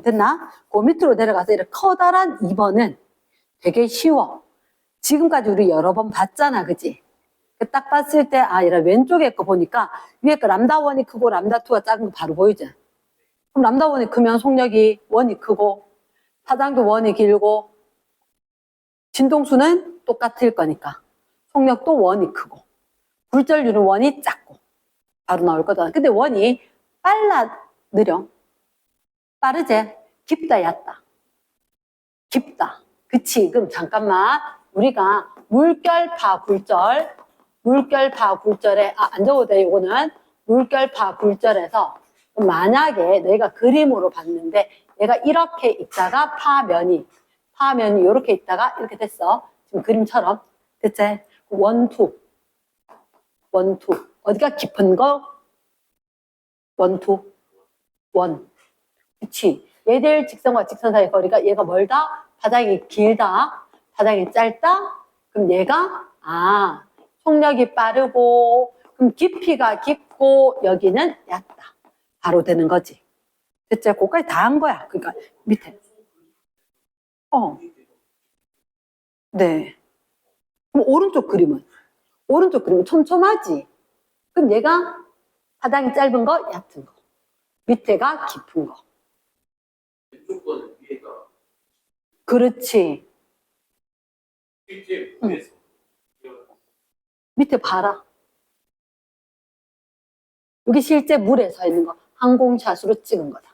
됐나? 그 밑으로 내려가서 이렇게 커다란 2번은 되게 쉬워. 지금까지 우리 여러 번 봤잖아, 그지? 딱 봤을 때, 이런 왼쪽에 거 보니까 위에 거 람다1이 크고 람다2가 작은 거 바로 보이죠? 그럼 람다1이 크면 속력이 1이 크고, 파장도 1이 길고, 진동수는 똑같을 거니까, 속력도 1이 크고, 굴절률은 1이 작고, 바로 나올 거다. 근데 1이 느려? 빠르지? 깊다, 얕다? 깊다. 그치? 그럼 잠깐만. 우리가 물결파 굴절에, 안 적어도 돼, 이거는. 물결파 굴절에서, 만약에 내가 그림으로 봤는데, 얘가 이렇게 있다가 파면이 이렇게 있다가 이렇게 됐어. 지금 그림처럼. 됐지? 원투. 어디가 깊은 거? 원. 그치? 얘들 직선과 직선 사이 거리가 얘가 멀다? 파장이 길다? 파장이 짧다? 그럼 얘가 속력이 빠르고 그럼 깊이가 깊고 여기는 얕다. 바로 되는 거지. 됐지? 그거까지 다 한 거야. 그러니까 밑에. 네. 그럼 오른쪽 그림은 촘촘하지? 그럼 얘가 파장이 짧은 거, 얕은 거. 밑에가 깊은 거. 왼쪽 거는 위에가 그렇지. 실제 물에서 밑에 봐라. 여기 실제 물에 서 있는 거 항공샷으로 찍은 거다.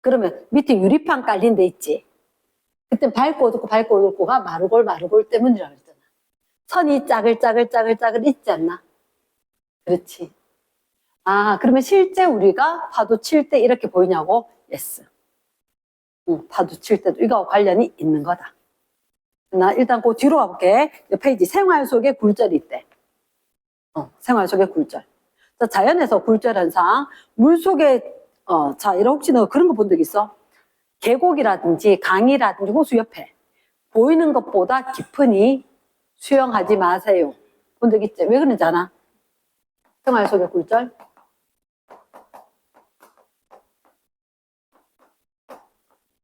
그러면 밑에 유리판 깔린 데 있지. 그때 밝고 어둡고가 마르골 때문이라고 그랬잖아. 선이 짜글짜글 있지 않나? 그렇지. 그러면 실제 우리가 파도 칠 때 이렇게 보이냐고? 예스. 파도 칠 때도 이거와 관련이 있는 거다. 나 일단 그 뒤로 가볼게. 페이지 생활 속에 굴절이 있대. 생활 속에 굴절. 자, 자연에서 굴절 현상. 물 속에 자, 이런 혹시 너 그런 거 본 적 있어? 계곡이라든지 강이라든지 호수 옆에 보이는 것보다 깊으니 수영하지 마세요. 본 적 있지? 왜 그런지 아나? 생활 속에 굴절.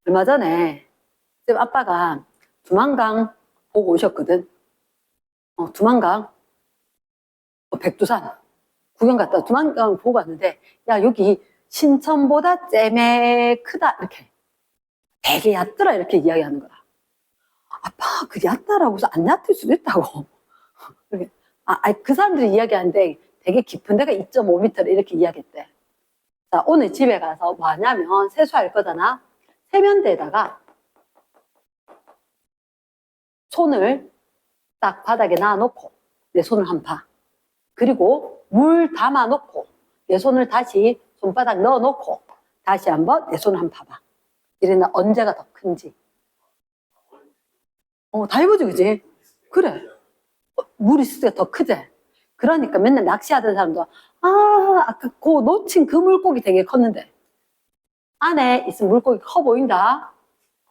얼마 전에 쌤 아빠가 두만강 보고 오셨거든. 두만강, 백두산 구경 갔다 두만강 보고 왔는데, 야, 여기 신천보다 잼에 크다, 이렇게. 되게 얕더라, 이렇게 이야기하는 거야. 아빠, 그 얕다라고 해서 안 얕을 수도 있다고. 그 사람들이 이야기하는데 되게 깊은 데가 2.5m 이렇게 이야기했대. 자, 오늘 집에 가서 뭐 하냐면 세수할 거잖아. 세면대에다가 손을 딱 바닥에 놔놓고 내 손을 한번 봐. 그리고 물 담아놓고 내 손을 다시 손바닥 넣어놓고 다시 한번 내 손을 한번 봐봐. 이래는 언제가 더 큰지. 다 해보지, 그지? 그래. 물 있을 때가 더 크지? 그러니까 맨날 낚시하던 사람도, 아까 그 놓친 그 물고기 되게 컸는데, 안에 있으면 물고기 커 보인다.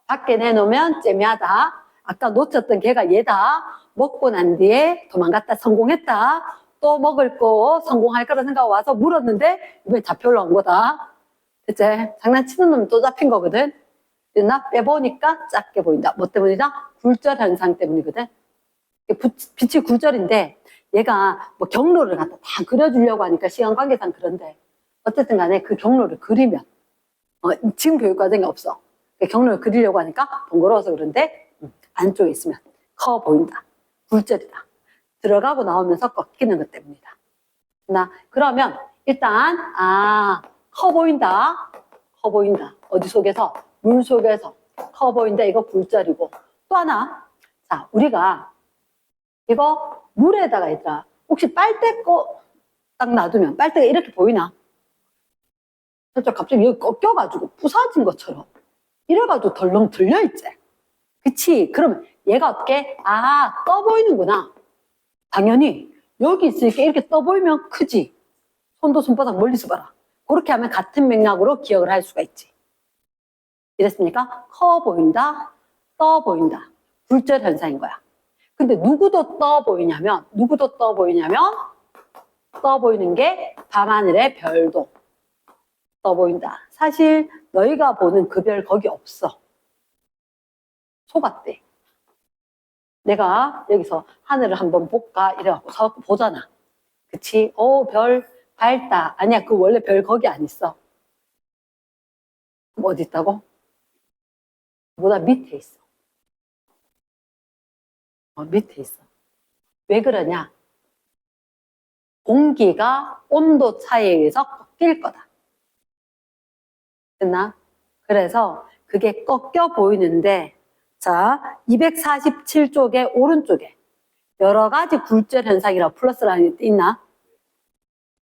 밖에 내놓으면 째미하다. 아까 놓쳤던 개가 얘다. 먹고 난 뒤에 도망갔다 성공했다. 또 먹을 거 성공할 거라 생각하고 와서 물었는데, 이번에 잡혀 올라온 거다. 그치? 장난치는 놈이 또 잡힌 거거든? 나 빼보니까 작게 보인다. 뭐 때문이다? 굴절 현상 때문이거든. 빛이 굴절인데 얘가 뭐 경로를 갖다 다 그려주려고 하니까 시간 관계상 그런데 어쨌든 간에 그 경로를 그리면 지금 교육과정이 없어. 그 경로를 그리려고 하니까 번거로워서 그런데 안쪽에 있으면 커 보인다. 굴절이다. 들어가고 나오면서 꺾이는 것 때문이다. 그러면 일단 커 보인다. 커 보인다. 어디 속에서? 물 속에서 커 보인다. 이거 굴절이고 또 하나. 자, 우리가 이거 물에다가 얘들아 혹시 빨대 거 딱 놔두면 빨대가 이렇게 보이나? 살짝 갑자기 여기 꺾여가지고 부서진 것처럼 이래가지고 덜렁 들려있지. 그치? 그러면 얘가 어떻게? 떠 보이는구나. 당연히 여기 있으니까 이렇게 떠 보이면 크지. 손도 손바닥 멀리서 봐라. 그렇게 하면 같은 맥락으로 기억을 할 수가 있지. 이랬습니까? 커 보인다, 떠 보인다. 굴절 현상인 거야. 근데 누구도 떠 보이냐면 떠 보이는 게 밤하늘의 별도 떠 보인다. 사실 너희가 보는 그 별 거기 없어. 속았대. 내가 여기서 하늘을 한번 볼까 이래갖고 서갖고 보잖아. 그치? 별 밝다. 아니야, 그 원래 별 거기 안 있어. 그럼 어디 있다고? 보다 밑에 있어. 밑에 있어. 왜 그러냐? 공기가 온도 차이에 의해서 꺾일 거다. 됐나? 그래서 그게 꺾여 보이는데, 자, 247쪽의 오른쪽에 여러 가지 굴절 현상이라고 플러스라는 게 있나?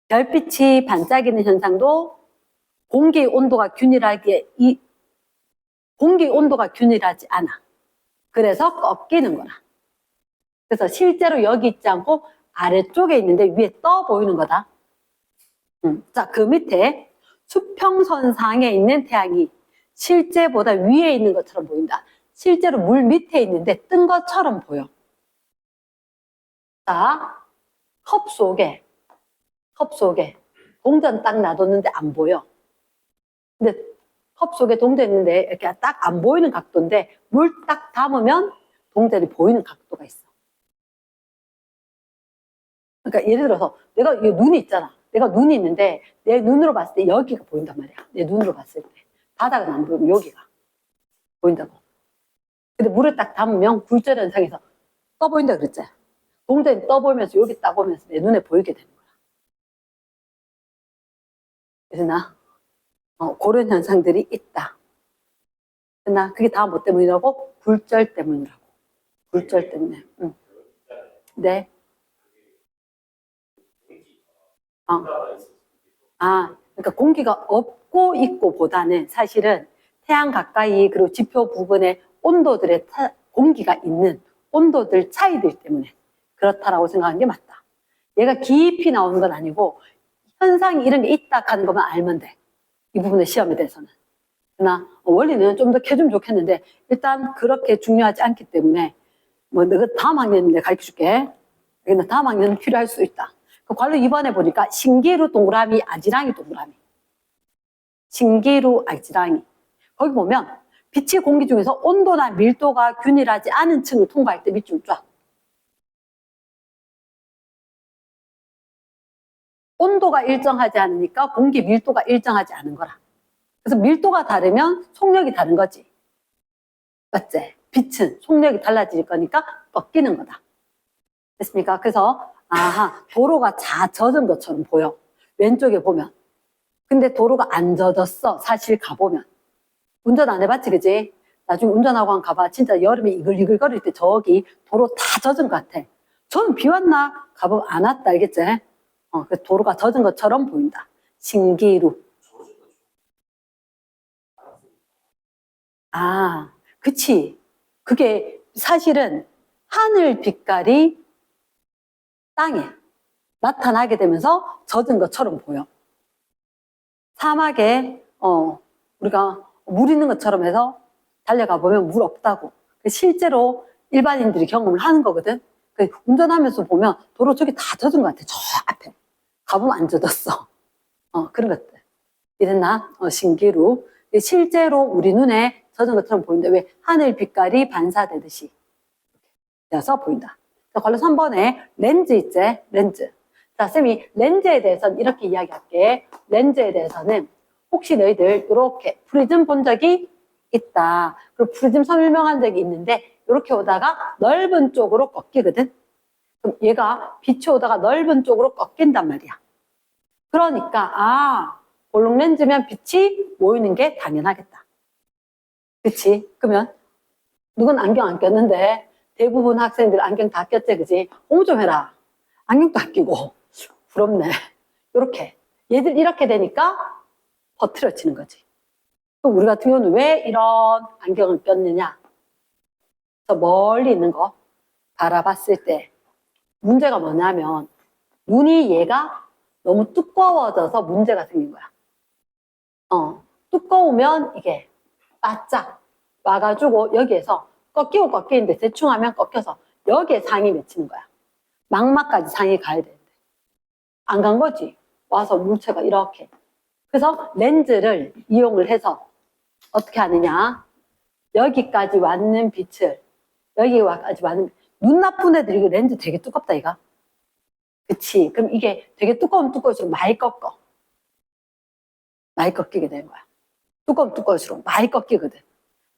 별빛이 반짝이는 현상도 공기 온도가 균일하지 않아. 그래서 꺾이는 거라. 그래서 실제로 여기 있지 않고 아래쪽에 있는데 위에 떠 보이는 거다. 자, 그 밑에 수평선상에 있는 태양이 실제보다 위에 있는 것처럼 보인다. 실제로 물 밑에 있는데 뜬 것처럼 보여. 자, 컵 속에 동전 딱 놔뒀는데 안 보여. 근데 컵 속에 동전 있는데 이렇게 딱 안 보이는 각도인데 물 딱 담으면 동전이 보이는 각도가 있어. 그러니까 예를 들어서 내가 이 눈이 있잖아. 내가 눈이 있는데 내 눈으로 봤을 때 여기가 보인단 말이야. 내 눈으로 봤을 때. 바닥은 안 보이고 여기가 보인다고. 근데 물을 딱 담으면 굴절 현상에서 떠 보인다 그랬지. 동전이 떠 보이면서 여기 딱 오면서 내 눈에 보이게 되는 거야. 그래서 그런 현상들이 있다. 그게 다 뭐 때문이라고? 굴절 때문이라고. 굴절 때문에. 네. 그러니까 공기가 없고 있고 보다는 사실은 태양 가까이 그리고 지표 부근에 온도들의 공기가 있는 온도들 차이들 때문에 그렇다라고 생각하는 게 맞다. 얘가 깊이 나오는 건 아니고 현상이 이런 게 있다 하는 것만 알면 돼. 이 부분의 시험에 대해서는. 그러나 원리는 좀 더 캐주면 좋겠는데 일단 그렇게 중요하지 않기 때문에 뭐 너가 다음 학년인데 가르쳐줄게. 여기는 다음 학년은 필요할 수 있다. 그 관련 2번에 보니까 신기루 동그라미, 아지랑이 동그라미. 신기루, 아지랑이. 거기 보면 빛이 공기 중에서 온도나 밀도가 균일하지 않은 층을 통과할 때 밑줄 쫙. 온도가 일정하지 않으니까 공기 밀도가 일정하지 않은 거라. 그래서 밀도가 다르면 속력이 다른 거지. 맞지? 빛은 속력이 달라질 거니까 꺾이는 거다. 됐습니까? 그래서 도로가 젖은 것처럼 보여. 왼쪽에 보면. 근데 도로가 안 젖었어. 사실 가보면. 운전 안 해봤지, 그지? 나중에 운전하고 한 가봐. 진짜 여름에 이글이글 거릴 때 저기 도로 다 젖은 것 같아. 저는 비 왔나? 가보면 안 왔다, 알겠지? 그래서 도로가 젖은 것처럼 보인다. 신기루. 저주가 아, 그치. 그게 사실은 하늘 빛깔이 땅에 나타나게 되면서 젖은 것처럼 보여. 사막에, 우리가 물 있는 것처럼 해서 달려가 보면 물 없다고. 실제로 일반인들이 경험을 하는 거거든. 운전하면서 보면 도로 저기 다 젖은 것 같아. 저 앞에. 가보면 안 젖었어. 그런 것들. 이랬나? 신기루. 실제로 우리 눈에 젖은 것처럼 보이는데 왜 하늘 빛깔이 반사되듯이 되어서 보인다. 자, 걸로 3번에 렌즈 있지? 렌즈. 자, 쌤이 렌즈에 대해서는 이렇게 이야기할게. 렌즈에 대해서는 혹시 너희들 이렇게 프리즘 본 적이 있다. 그리고 프리즘 설명한 적이 있는데 이렇게 오다가 넓은 쪽으로 꺾이거든. 그럼 얘가 빛이 오다가 넓은 쪽으로 꺾인단 말이야. 그러니까 볼록 렌즈면 빛이 모이는 게 당연하겠다. 그치? 그러면 누군 안경 안 꼈는데 대부분 학생들 안경 다 꼈지, 그지? 공부 좀 해라. 안경도 안 끼고. 부럽네. 이렇게. 얘들 이렇게 되니까 퍼트려지는 거지. 그럼 우리 같은 경우는 왜 이런 안경을 꼈느냐? 저 멀리 있는 거 바라봤을 때 문제가 뭐냐면 눈이 얘가 너무 두꺼워져서 문제가 생긴 거야. 두꺼우면 이게 바짝 와가지고 여기에서 꺾이고 꺾이는데 대충 하면 꺾여서 여기에 상이 맺히는 거야. 망막까지 상이 가야 되는데 안 간 거지. 와서 물체가 이렇게. 그래서 렌즈를 이용을 해서 어떻게 하느냐. 여기까지 왔는 빛을 여기까지 왔는 눈 나쁜 애들 이거 렌즈 되게 두껍다 이가. 그치. 그럼 이게 되게 두꺼울수록 많이 꺾어. 많이 꺾이게 되는 거야. 두꺼울수록 많이 꺾이거든.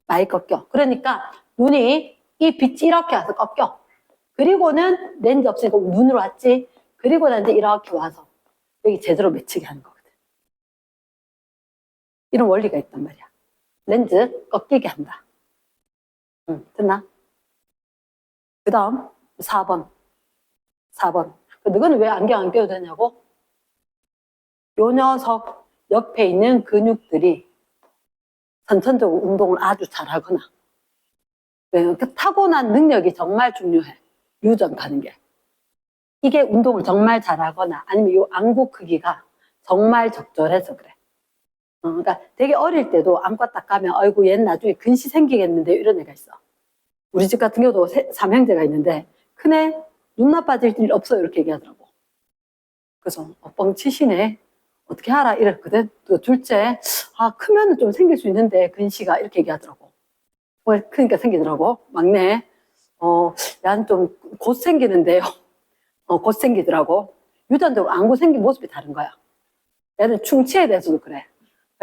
많이 꺾여. 그러니까 눈이 이 빛이 이렇게 와서 꺾여. 그리고는 렌즈 없으니까 눈으로 왔지. 그리고 난 이제 이렇게 와서 여기 제대로 맺히게 하는 거거든. 이런 원리가 있단 말이야. 렌즈 꺾이게 한다. 됐나? 그 다음 4번. 너는 왜 안경 안 껴도 되냐고? 요 녀석 옆에 있는 근육들이 선천적으로 운동을 아주 잘하거나 그 타고난 능력이 정말 중요해. 유전 가는 게. 이게 운동을 정말 잘하거나 아니면 이 안구 크기가 정말 적절해서 그래. 그러니까 되게 어릴 때도 안과 딱 가면 아이고 얘는 나중에 근시 생기겠는데 이런 애가 있어. 우리 집 같은 경우도 3형제가 있는데 큰애 눈 나빠질 일 없어 이렇게 얘기하더라고. 그래서 뻥치시네. 어떻게 알아? 이랬거든. 또 둘째 크면은 좀 생길 수 있는데 근시가 이렇게 얘기하더라고. 그러니까 생기더라고. 막내 난 좀 곧 생기는데요. 곧 생기더라고. 유전적으로 안구 생긴 모습이 다른 거야. 얘는 충치에 대해서도 그래.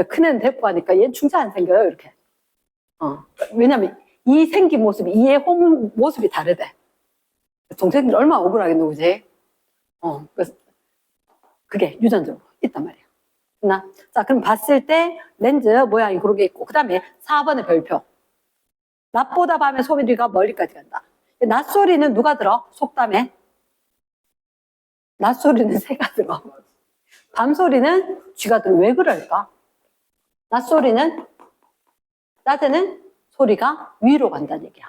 큰애는 데리고 가니까 얘는 충치 안 생겨요 이렇게. 왜냐면 이 생긴 모습이 이의 모습이 다르대. 동생들이 얼마나 억울하겠노, 그지? 그래서 그게 유전적으로 있단 말이야. 자, 그럼 봤을 때 렌즈 모양이 그렇게 있고, 그 다음에 4번의 별표. 낮보다 밤의 소리가 멀리까지 간다. 낮소리는 누가 들어? 속담에. 낮소리는 새가 들어. 밤소리는 쥐가 들어. 왜 그럴까? 낮소리는, 낮에는 소리가 위로 간다는 얘기야.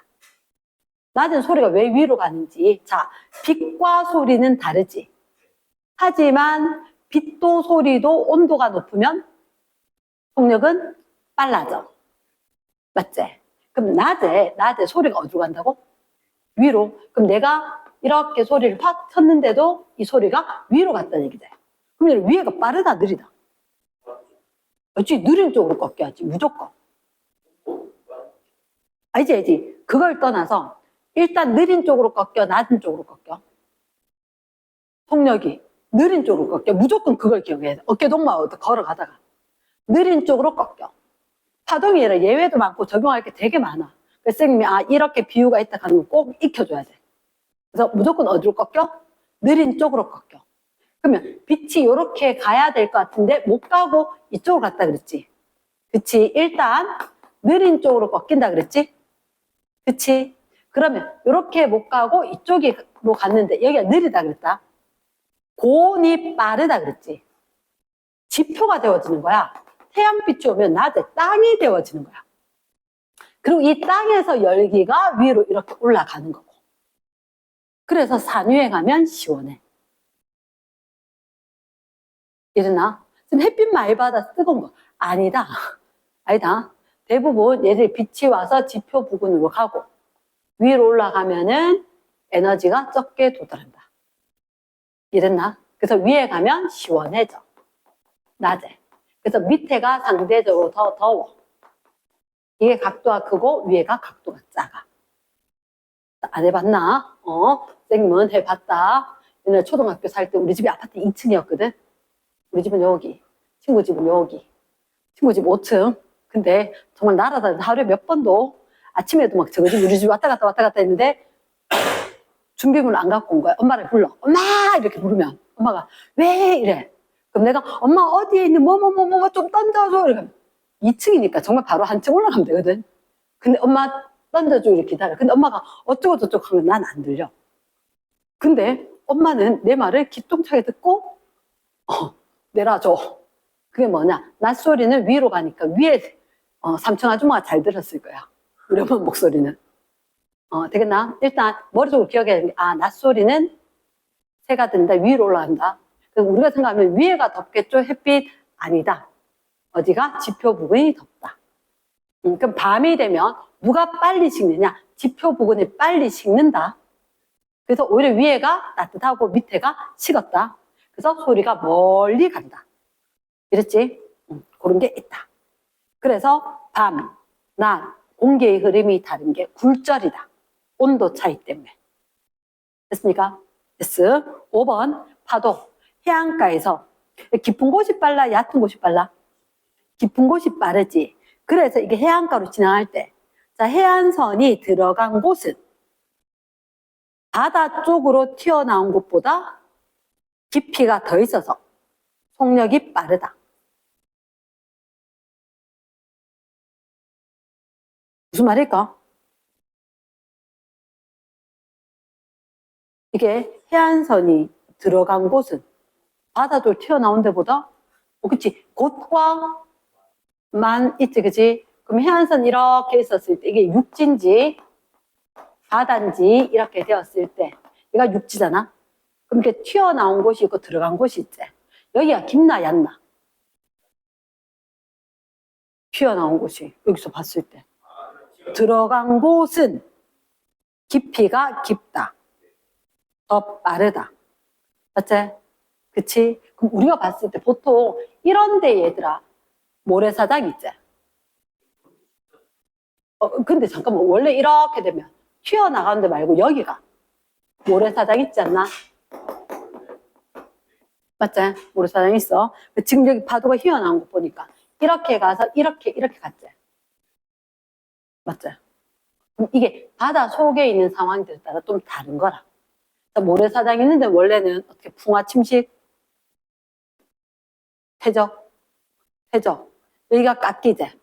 낮은 소리가 왜 위로 가는지. 자, 빛과 소리는 다르지. 하지만 빛도 소리도 온도가 높으면 속력은 빨라져. 맞지? 그럼 낮에 소리가 어디로 간다고? 위로. 그럼 내가 이렇게 소리를 확 쳤는데도 이 소리가 위로 갔다는 얘기지. 그럼 위에가 빠르다, 느리다? 어찌 느린 쪽으로 꺾여야지, 무조건. 알지? 그걸 떠나서 일단 느린 쪽으로 꺾여, 낮은 쪽으로 꺾여. 속력이 느린 쪽으로 꺾여. 무조건 그걸 기억해야 돼. 어깨동무하고 걸어가다가. 느린 쪽으로 꺾여. 파동이 아니라 예외도 많고 적용할 게 되게 많아. 그래서 선생님이 이렇게 비유가 있다 하는 거 꼭 익혀줘야 돼. 그래서 무조건 어디로 꺾여? 느린 쪽으로 꺾여. 그러면 빛이 이렇게 가야 될 것 같은데 못 가고 이쪽으로 갔다 그랬지. 그치? 일단 느린 쪽으로 꺾인다 그랬지? 그치? 그러면 이렇게 못 가고 이쪽으로 갔는데 여기가 느리다 그랬다. 고온이 빠르다 그랬지. 지표가 되어지는 거야. 태양빛이 오면 낮에 땅이 되어지는 거야. 그리고 이 땅에서 열기가 위로 이렇게 올라가는 거고. 그래서 산 위에 가면 시원해. 이러나? 지금 햇빛 많이 받아서 뜨거운 거. 아니다. 아니다. 대부분 얘들이 빛이 와서 지표 부근으로 가고 위로 올라가면은 에너지가 적게 도달한다. 이랬나? 그래서 위에 가면 시원해져. 낮에. 그래서 밑에가 상대적으로 더 더워. 이게 각도가 크고 위에가 각도가 작아. 안 해봤나? 선생님은 해봤다. 옛날 초등학교 살 때 우리 집이 아파트 2층이었거든. 우리 집은 여기, 친구 집은 여기, 친구 집 5층. 근데 정말 날아다니면서 하루에 몇 번도 아침에도 막 저기 우리 집 왔다 갔다 했는데 준비물을 안 갖고 온 거야. 엄마를 불러. 엄마! 이렇게 부르면 엄마가 왜 이래? 그럼 내가 엄마 어디에 있는 뭐 좀 던져줘. 이러면 2층이니까 정말 바로 한층 올라가면 되거든. 근데 엄마 던져줘 이렇게 기다려. 근데 엄마가 어쩌고 저쩌고 하면 난 안 들려. 근데 엄마는 내 말을 기똥차게 듣고 내려줘. 그게 뭐냐? 낮소리는 위로 가니까 위에 삼촌 아줌마가 잘 들었을 거야. 우리 엄마 목소리는. 되겠나? 일단 머릿속으로 기억해야 되는 게 낮소리는 새가 된다. 위로 올라간다. 그래서 우리가 생각하면 위에가 덥겠죠? 햇빛 아니다. 어디가? 지표 부근이 덥다. 그럼 밤이 되면 누가 빨리 식느냐? 지표 부근이 빨리 식는다. 그래서 오히려 위에가 따뜻하고 밑에가 식었다. 그래서 소리가 멀리 간다. 이랬지? 그런 게 있다. 그래서 밤, 낮, 공기의 흐름이 다른 게 굴절이다. 온도 차이 때문에. 됐습니까? 됐어. 5번 파도. 해안가에서 깊은 곳이 빨라, 얕은 곳이 빨라? 깊은 곳이 빠르지. 그래서 이게 해안가로 지나갈 때, 자, 해안선이 들어간 곳은 바다 쪽으로 튀어나온 곳보다 깊이가 더 있어서 속력이 빠르다. 무슨 말일까? 이게 해안선이 들어간 곳은 바다 쪽으로 튀어나온 데보다 그치? 곳과만 있지, 그치? 그럼 해안선 이렇게 있었을 때 이게 육지인지 바다인지 이렇게 되었을 때 얘가 육지잖아? 그럼 이렇게 튀어나온 곳이 있고 들어간 곳이 있지. 여기가 깊나 얕나? 튀어나온 곳이 여기서 봤을 때 들어간 곳은 깊이가 깊다. 더 빠르다. 맞지? 그치? 그럼 우리가 봤을 때 보통 이런 데 얘들아 모래사장 있지? 근데 잠깐만 원래 이렇게 되면 튀어나가는 데 말고 여기가 모래사장 있지 않나? 맞지? 모래사장 있어. 지금 여기 파도가 휘어나온 거 보니까 이렇게 가서 이렇게 갔지? 맞지? 그럼 이게 바다 속에 있는 상황들에 따라 좀 다른 거라. 모래사장 있는데 원래는 어떻게 풍화 침식? 퇴적? 여기가 깎이지?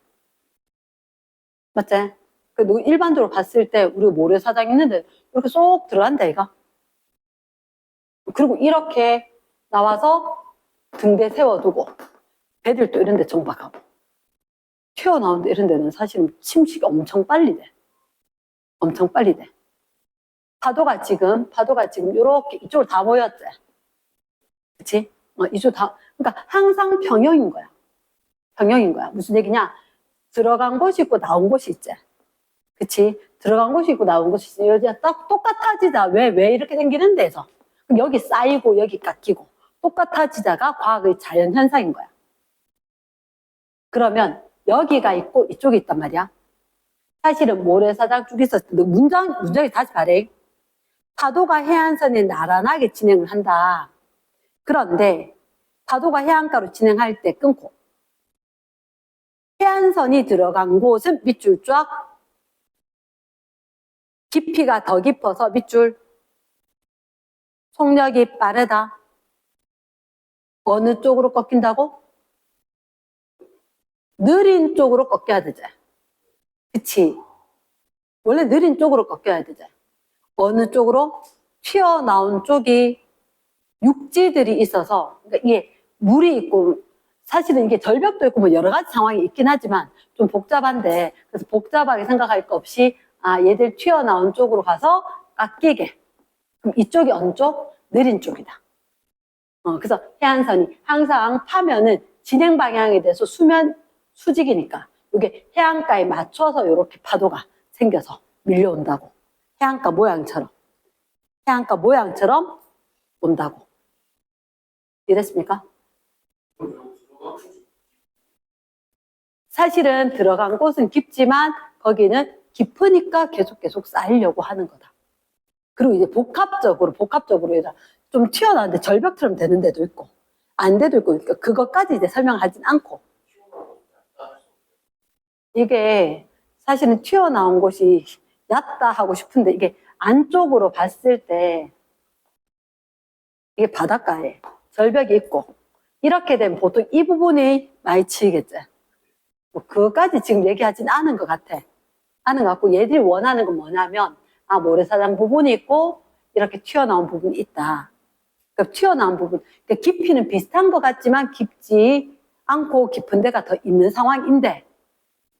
맞지? 그리고 일반적으로 봤을 때 우리가 모래사장 있는데 이렇게 쏙 들어간다 이거. 그리고 이렇게 나와서 등대 세워두고 배들도 이런 데 정박하고 튀어나오는데 이런 데는 사실은 침식이 엄청 빨리 돼. 엄청 빨리 돼. 파도가 지금 이렇게 이쪽으로 다 모였지. 그치? 이쪽 다, 그러니까 항상 평형인 거야. 평형인 거야. 무슨 얘기냐? 들어간 곳이 있고 나온 곳이 있지. 그치? 들어간 곳이 있고 나온 곳이 있지. 여기 딱 똑같아지다. 왜 이렇게 생기는 데서. 여기 쌓이고 여기 깎이고 똑같아지다가 과학의 자연 현상인 거야. 그러면 여기가 있고 이쪽이 있단 말이야. 사실은 모래사장 쭉 있었을 때 문장이 다시 말해. 파도가 해안선에 나란하게 진행을 한다. 그런데 파도가 해안가로 진행할 때 끊고 해안선이 들어간 곳은 밑줄 쫙 깊이가 더 깊어서 밑줄 속력이 빠르다. 어느 쪽으로 꺾인다고? 느린 쪽으로 꺾여야 되지. 그치? 원래 느린 쪽으로 꺾여야 되지. 어느 쪽으로? 튀어나온 쪽이 육지들이 있어서, 그러니까 이게 물이 있고 사실은 이게 절벽도 있고 뭐 여러 가지 상황이 있긴 하지만 좀 복잡한데, 그래서 복잡하게 생각할 거 없이 얘들 튀어나온 쪽으로 가서 깎이게. 그럼 이쪽이 어느 쪽? 느린 쪽이다. 그래서 해안선이 항상 파면은 진행 방향에 대해서 수직이니까 이게 해안가에 맞춰서 이렇게 파도가 생겨서 밀려온다고. 해안가 모양처럼 온다고. 이해됐습니까? 사실은 들어간 곳은 깊지만 거기는 깊으니까 계속 쌓이려고 하는 거다. 그리고 이제 복합적으로 좀 튀어나오는데 절벽처럼 되는 데도 있고 안 데도 있고, 그러니까 그것까지 이제 설명하진 않고, 이게 사실은 튀어나온 곳이 얕다 하고 싶은데 이게 안쪽으로 봤을 때 이게 바닷가에 절벽이 있고 이렇게 되면 보통 이 부분이 많이 치이겠지. 뭐 그것까지 지금 얘기하진 않은 것 같아. 않은 것 같고, 얘들이 원하는 건 뭐냐면 모래사장 부분이 있고 이렇게 튀어나온 부분이 있다. 그러니까 튀어나온 부분, 그러니까 깊이는 비슷한 것 같지만 깊지 않고 깊은 데가 더 있는 상황인데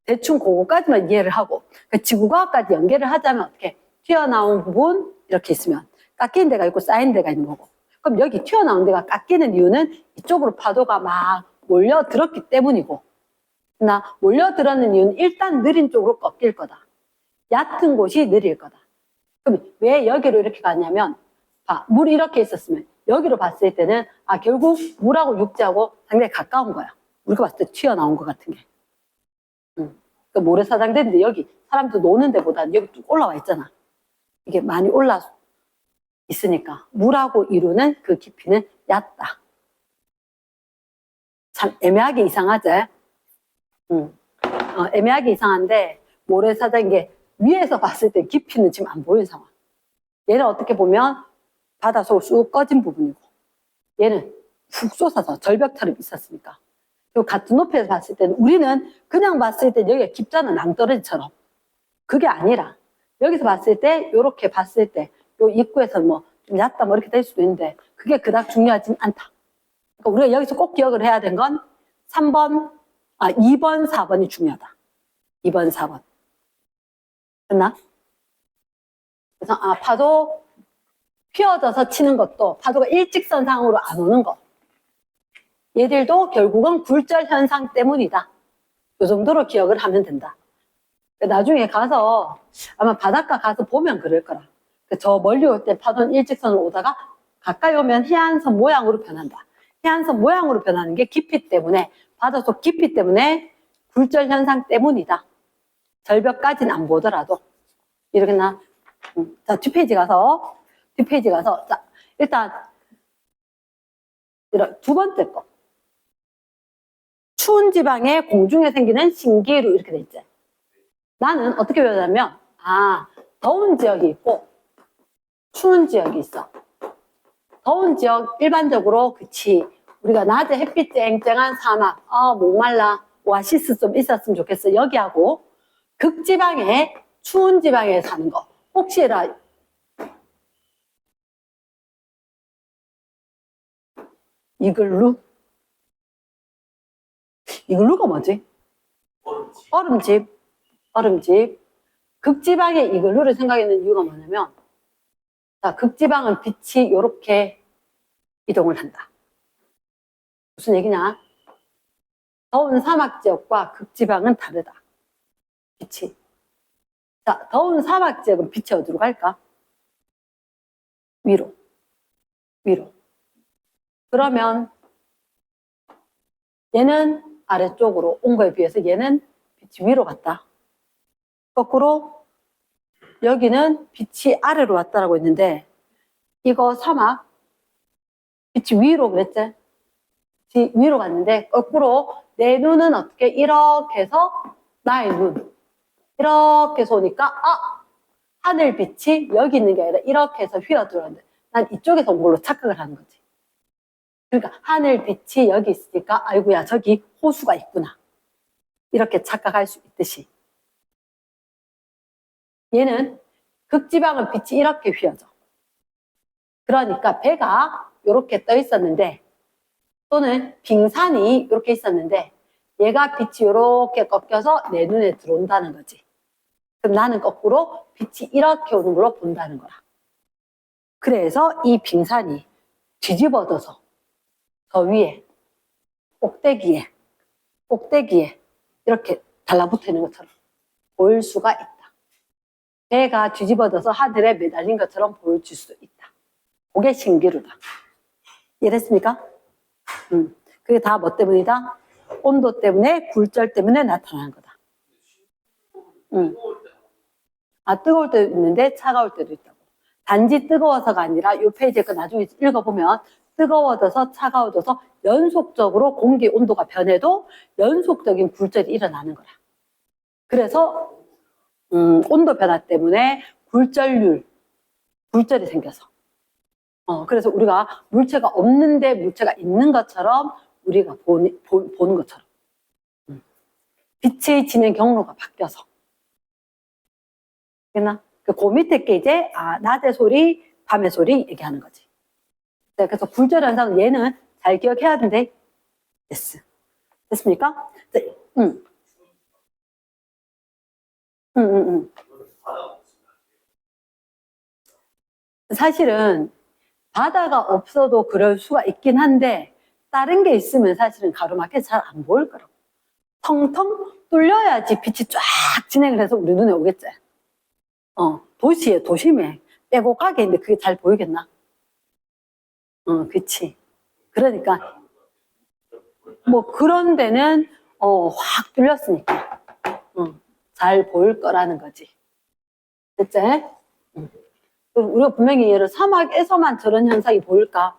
대충 그거까지만 이해를 하고, 그러니까 지구과학까지 연계를 하자면 어떻게, 튀어나온 부분 이렇게 있으면 깎이는 데가 있고 쌓이는 데가 있는 거고, 그럼 여기 튀어나온 데가 깎이는 이유는 이쪽으로 파도가 막 몰려들었기 때문이고, 몰려들었는 이유는 일단 느린 쪽으로 꺾일 거다. 얕은 곳이 느릴 거다. 그럼 왜 여기로 이렇게 가냐면, 물이 이렇게 있었으면 여기로 봤을 때는 결국 물하고 육지하고 상당히 가까운 거야. 우리가 봤을 때 튀어나온 것 같은 게. 그러니까 모래사장 되는데 여기 사람들 노는 데보다는 여기 쭉 올라와 있잖아. 이게 많이 올라 있으니까 물하고 이루는 그 깊이는 얕다. 참 애매하게 이상하지? 애매하게 이상한데, 모래사장 이게 위에서 봤을 때 깊이는 지금 안 보이는 상황. 얘는 어떻게 보면 바닷속으로 쑥 꺼진 부분이고, 얘는 푹 솟아서 절벽처럼 있었으니까. 그리고 같은 높이에서 봤을 때는 우리는 그냥 봤을 때 여기가 깊잖아, 낭떠러지처럼. 그게 아니라 여기서 봤을 때, 요렇게 봤을 때 요 입구에서 뭐 좀 얕다 뭐 이렇게 될 수도 있는데 그게 그닥 중요하진 않다. 그러니까 우리가 여기서 꼭 기억을 해야 되는 건 2번, 4번이 중요하다. 2번, 4번. 됐나? 그래서 파도 휘어져서 치는 것도 파도가 일직선상으로 안 오는 거, 얘들도 결국은 굴절 현상 때문이다. 이 정도로 기억을 하면 된다. 나중에 가서 아마 바닷가 가서 보면 그럴 거라. 저 멀리 올 때 파도는 일직선으로 오다가 가까이 오면 해안선 모양으로 변한다. 해안선 모양으로 변하는 게 깊이 때문에, 바닷속 깊이 때문에 굴절 현상 때문이다. 절벽까지는 안 보더라도. 이러겠나? 자, 뒷페이지 가서, 자, 일단, 두 번째 거. 추운 지방에 공중에 생기는 신기루, 이렇게 돼 있지. 나는 어떻게 배우냐면, 더운 지역이 있고, 추운 지역이 있어. 더운 지역, 일반적으로, 그치. 우리가 낮에 햇빛 쨍쨍한 사막, 목말라, 오아시스 좀 있었으면 좋겠어. 여기하고, 극지방에, 추운 지방에 사는 거. 혹시라, 이글루? 이글루가 뭐지? 얼음집. 극지방에 이글루를 생각했는 이유가 뭐냐면, 자, 극지방은 빛이 이렇게 이동을 한다. 무슨 얘기냐? 더운 사막 지역과 극지방은 다르다. 빛이. 자, 더운 사막 지역은 빛이 어디로 갈까? 위로. 그러면 얘는 아래쪽으로 온 거에 비해서 얘는 빛이 위로 갔다. 거꾸로 여기는 빛이 아래로 왔다라고 했는데, 이거 사막 빛이 위로 그랬지? 빛이 위로 갔는데 거꾸로 내 눈은 어떻게 이렇게 해서 나의 눈 이렇게 해서 오니까 하늘빛이 여기 있는 게 아니라 이렇게 해서 휘어들었는데 난 이쪽에서 온 걸로 착각을 하는 거지. 그러니까 하늘빛이 여기 있으니까 아이고야 저기 호수가 있구나 이렇게 착각할 수 있듯이, 얘는 극지방은 빛이 이렇게 휘어져. 그러니까 배가 이렇게 떠 있었는데 또는 빙산이 이렇게 있었는데 얘가 빛이 이렇게 꺾여서 내 눈에 들어온다는 거지. 그럼 나는 거꾸로 빛이 이렇게 오는 걸로 본다는 거야. 그래서 이 빙산이 뒤집어져서 저 위에 꼭대기에 이렇게 달라붙어 있는 것처럼 보일 수가 있다. 배가 뒤집어져서 하늘에 매달린 것처럼 보여줄 수도 있다. 그게 신기루다. 이해됐습니까? 그게 다 뭐 때문이다? 온도 때문에, 굴절 때문에 나타나는 거다. 뜨거울 때도 있는데 차가울 때도 있다고. 단지 뜨거워서가 아니라 이 페이지에 거 나중에 읽어보면 뜨거워져서 차가워져서 연속적으로 공기 온도가 변해도 연속적인 굴절이 일어나는 거라. 그래서 온도 변화 때문에 굴절이 생겨서 그래서 우리가 물체가 없는데 물체가 있는 것처럼 우리가 보는 것처럼 빛의 진행 경로가 바뀌어서 됐나? 그 밑에 게 이제 낮의 소리, 밤의 소리 얘기하는 거지. 네, 그래서 굴절 현상은 얘는 잘 기억해야 되는데 됐습니까? 네, 사실은 바다가 없어도 그럴 수가 있긴 한데 다른 게 있으면 사실은 가로막혀 잘 안 보일 거라고. 텅텅 뚫려야지 빛이 쫙 진행을 해서 우리 눈에 오겠지. 도심에 빼곡하게 있는데 그게 잘 보이겠나? 그치. 그러니까 뭐 그런 데는 확 뚫렸으니까 잘 보일 거라는 거지. 됐지? 우리가 분명히 예를 사막에서만 저런 현상이 보일까?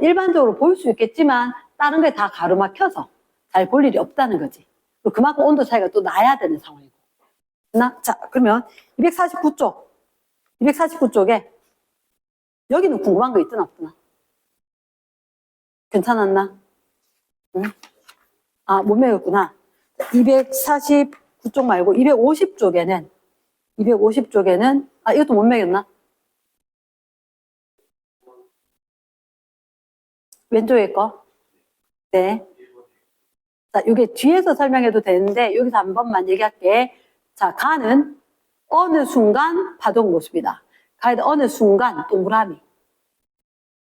일반적으로 볼 수 있겠지만 다른 게 다 가로막혀서 잘 볼 일이 없다는 거지. 그리고 그만큼 온도 차이가 또 나야 되는 상황이고. 자, 그러면 249쪽에 여기는 궁금한 거 있더나 없더나? 괜찮았나? 응? 못 매겼구나. 249쪽 말고 250쪽에는 이것도 못 매겼나? 왼쪽에 거? 네. 자, 이게 뒤에서 설명해도 되는데 여기서 한 번만 얘기할게. 자, 가는 어느 순간 파동 모습이다. 가는 어느 순간 동그라미.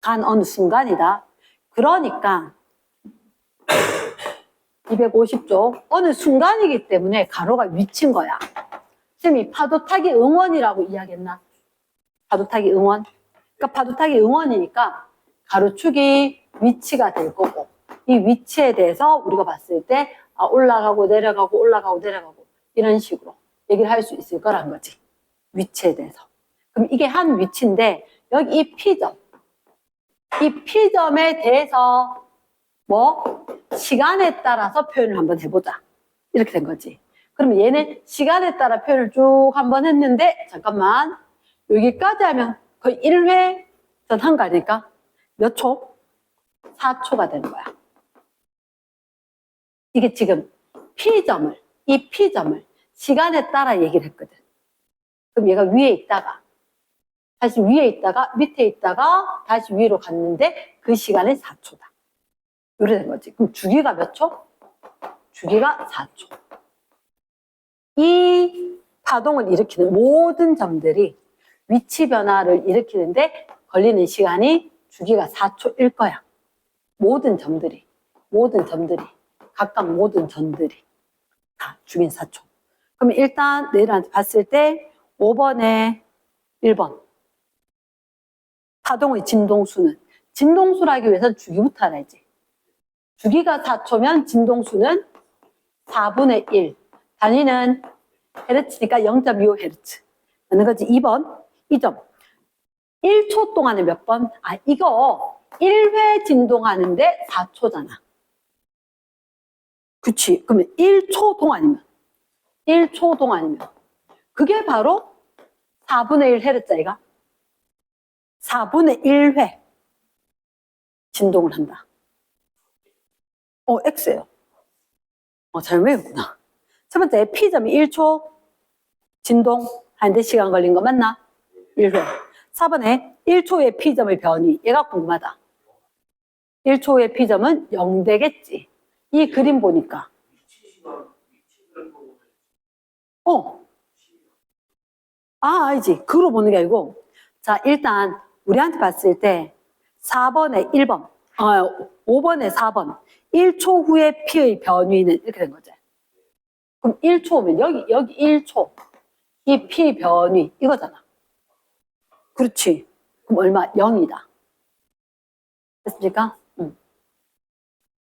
간 어느 순간이다. 그러니까 250쪽 어느 순간이기 때문에 가로가 위치인 거야. 쌤이 파도타기 응원이라고 이야기했나? 파도타기 응원. 그러니까 파도타기 응원이니까 가로축이 위치가 될 거고 이 위치에 대해서 우리가 봤을 때 올라가고 내려가고 올라가고 내려가고 이런 식으로 얘기를 할 수 있을 거란 거지. 위치에 대해서. 그럼 이게 한 위치인데 여기 이 P점에 대해서 시간에 따라서 표현을 한번 해보자. 이렇게 된 거지. 그러면 얘는 시간에 따라 표현을 쭉 한번 했는데 잠깐만 여기까지 하면 거의 1회 전 한 거 아닐까? 몇 초? 4초가 되는 거야. 이게 지금 이 P점을 시간에 따라 얘기를 했거든. 그럼 얘가 위에 있다가 다시 위에 있다가 밑에 있다가 다시 위로 갔는데 그 시간이 4초다. 이렇게 된 거지. 그럼 주기가 몇 초? 주기가 4초. 이 파동을 일으키는 모든 점들이 위치 변화를 일으키는데 걸리는 시간이 주기가 4초일 거야. 모든 점들이 각각 모든 점들이 다 주기는 4초. 그럼 일단 내일한테 봤을 때 5번에 1번 파동의 진동수를 하기 위해서는 주기부터 알아야지. 주기가 4초면 진동수는 4분의 1 단위는 헤르츠니까 0.25헤르츠 맞는 거지. 2번 2점 1초 동안에 몇 번? 이거 1회 진동하는데 4초잖아. 그치? 그러면 1초 동안이면 그게 바로 4분의 1 헤르츠이가 4분의 1회 진동을 한다. X예요. 잘 외웠구나. 첫 번째 P점이 1초 진동하는데 시간 걸린 거 맞나? 1회. 4번에 1초의 P점의 변이 얘가 궁금하다. 1초 후에 P점은 0 되겠지. 이 그림 보니까. 알지. 그로 보는 게 아니고. 자, 일단 우리한테 봤을 때 4번에 1번, 5번에 4번. 1초 후에 P의 변위는 이렇게 된 거지. 그럼 1초 오면 여기 1초. 이 P 변위 이거잖아. 그렇지. 그럼 얼마? 0이다. 됐습니까?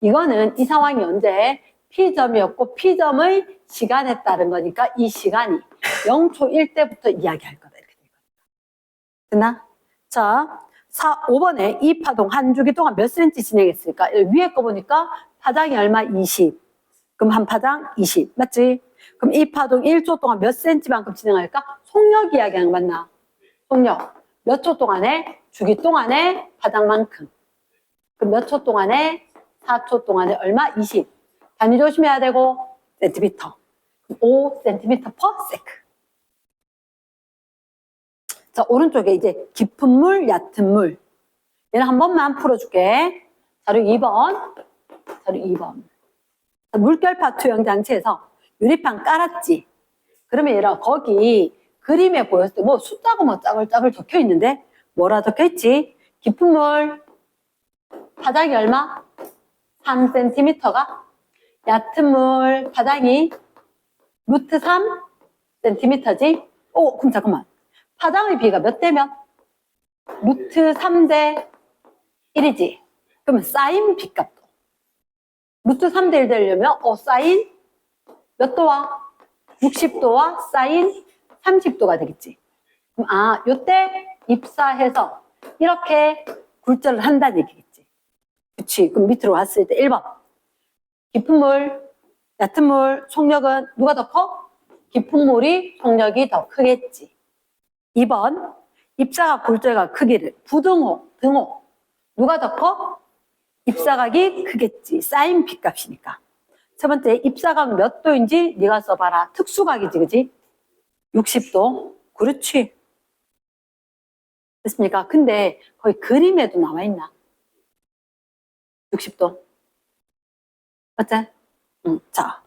이거는 이 상황이 언제? P점이었고 P점의 시간에 따른 거니까 이 시간이 0초 1때부터 이야기할 거다. 이렇게 될 거니까. 됐나? 자, 5번에 이 파동 한 주기 동안 몇 cm 진행했을까? 위에 거 보니까 파장이 얼마? 20. 그럼 한 파장 20. 맞지? 그럼 이 파동 1초 동안 몇 cm만큼 진행할까? 속력 이야기하는 거 맞나? 속력. 몇 초 동안에? 주기 동안에 파장만큼. 그럼 몇 초 동안에? 4초 동안에 얼마? 20. 단위 조심해야 되고 센티미터. 5cm per sec. 자, 오른쪽에 이제 깊은 물, 얕은 물. 얘는 한 번만 풀어줄게. 자료 2번. 자료 2번. 물결파 투영 장치에서 유리판 깔았지. 그러면 얘랑 거기 그림에 보였을 때 뭐 숫자가 뭐 짜글짜글 적혀 있는데 뭐라 적혀 있지? 깊은 물 파장이 얼마? 3cm가 얕은 물 파장이 루트 3cm지? 그럼 잠깐만. 파장의 비가 몇 대면? 루트 3대 1이지. 그러면 사인 B값도 루트 3대 1 되려면 사인 몇 도와? 60도와 사인 30도가 되겠지. 그럼 요때 입사해서 이렇게 굴절을 한다는 얘기겠지. 그치. 그럼 밑으로 왔을 때 1번. 깊은 물, 얕은 물, 속력은 누가 더 커? 깊은 물이 속력이 더 크겠지. 2번. 입사각 굴절각 크기를 부등호, 등호. 누가 더 커? 입사각이 크겠지. 사인 B 값이니까. 첫 번째, 입사각 몇 도인지 네가 써봐라. 특수각이지, 그지? 60도. 그렇지. 됐습니까? 근데 거의 그림에도 나와 있나? 60도. 맞지? 자,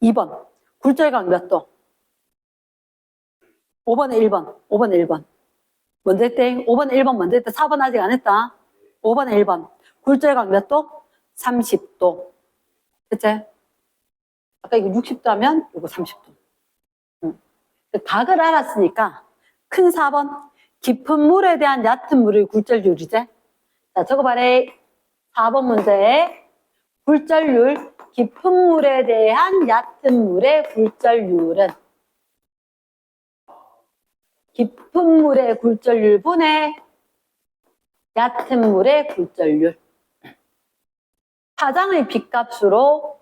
2번. 굴절각 몇 도? 5번에 1번. 5번에 1번. 먼저 했대? 5번에 1번 먼저 했대? 4번 아직 안 했다? 5번에 1번. 굴절각 몇 도? 30도. 그치? 아까 이거 60도 하면 이거 30도. 각을 알았으니까 큰 4번. 깊은 물에 대한 얕은 물의 굴절률이지? 자, 저거 봐래. 4번 문제에 굴절률. 깊은 물에 대한 얕은 물의 굴절률은 깊은 물의 굴절률 분의 얕은 물의 굴절률. 파장의 B값으로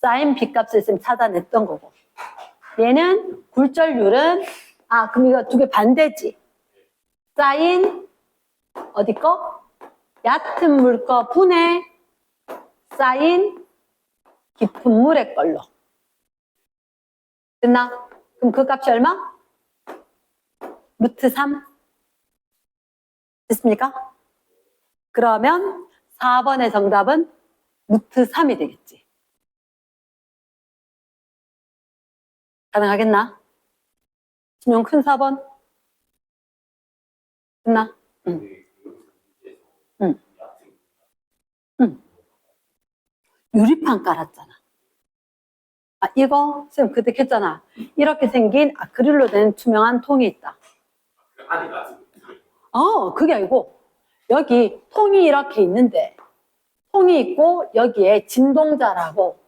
사인 B값을 지금 찾아냈던 거고. 얘는 굴절률은 그럼 이거 두 개 반대지. 사인 어디 거? 얕은 물 거 분의 사인 깊은 물의 걸로. 됐나? 그럼 그 값이 얼마? 루트 3. 됐습니까? 그러면 4번의 정답은 루트 3이 되겠지. 가능하겠나? 진용 큰 4번. 됐나? 응. 유리판 깔았잖아. 이거 쌤 그때 했잖아. 이렇게 생긴 아크릴로 된 투명한 통이 있다. 그게 아니고 여기 통이 이렇게 있는데 통이 있고 여기에 진동자라고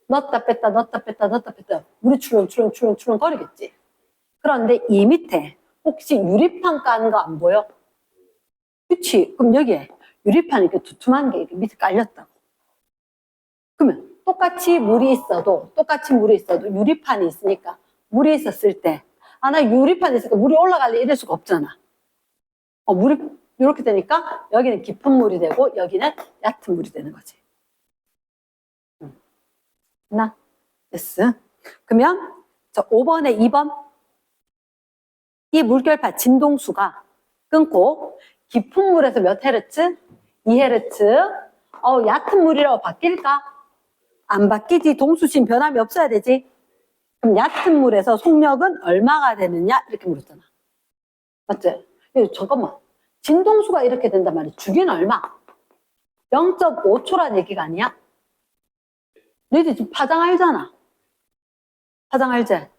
넣었다 뺐다 넣었다 뺐다 넣었다 뺐다 물이 출렁출렁 거리겠지. 그런데 이 밑에 혹시 유리판 까는 거 안 보여? 그치? 그럼 여기에 유리판이 이렇게 두툼한 게 이렇게 밑에 깔렸다고. 그러면 똑같이 물이 있어도 유리판이 있으니까 물이 있었을 때 나 유리판이 있으니까 물이 올라갈래 이럴 수가 없잖아. 물이 이렇게 되니까 여기는 깊은 물이 되고 여기는 얕은 물이 되는 거지. 됐어. 그러면 저 5번에 2번 이 물결파 진동수가 끊고 깊은 물에서 몇 헤르츠? 2Hz. 얕은 물이라고 바뀔까? 안 바뀌지. 동수신 변함이 없어야 되지. 그럼 얕은 물에서 속력은 얼마가 되느냐? 이렇게 물었잖아. 맞지? 잠깐만. 진동수가 이렇게 된단 말이야. 주기는 얼마? 0.5초란 얘기가 아니야? 너희들 지금 파장 알잖아. 파장 알지?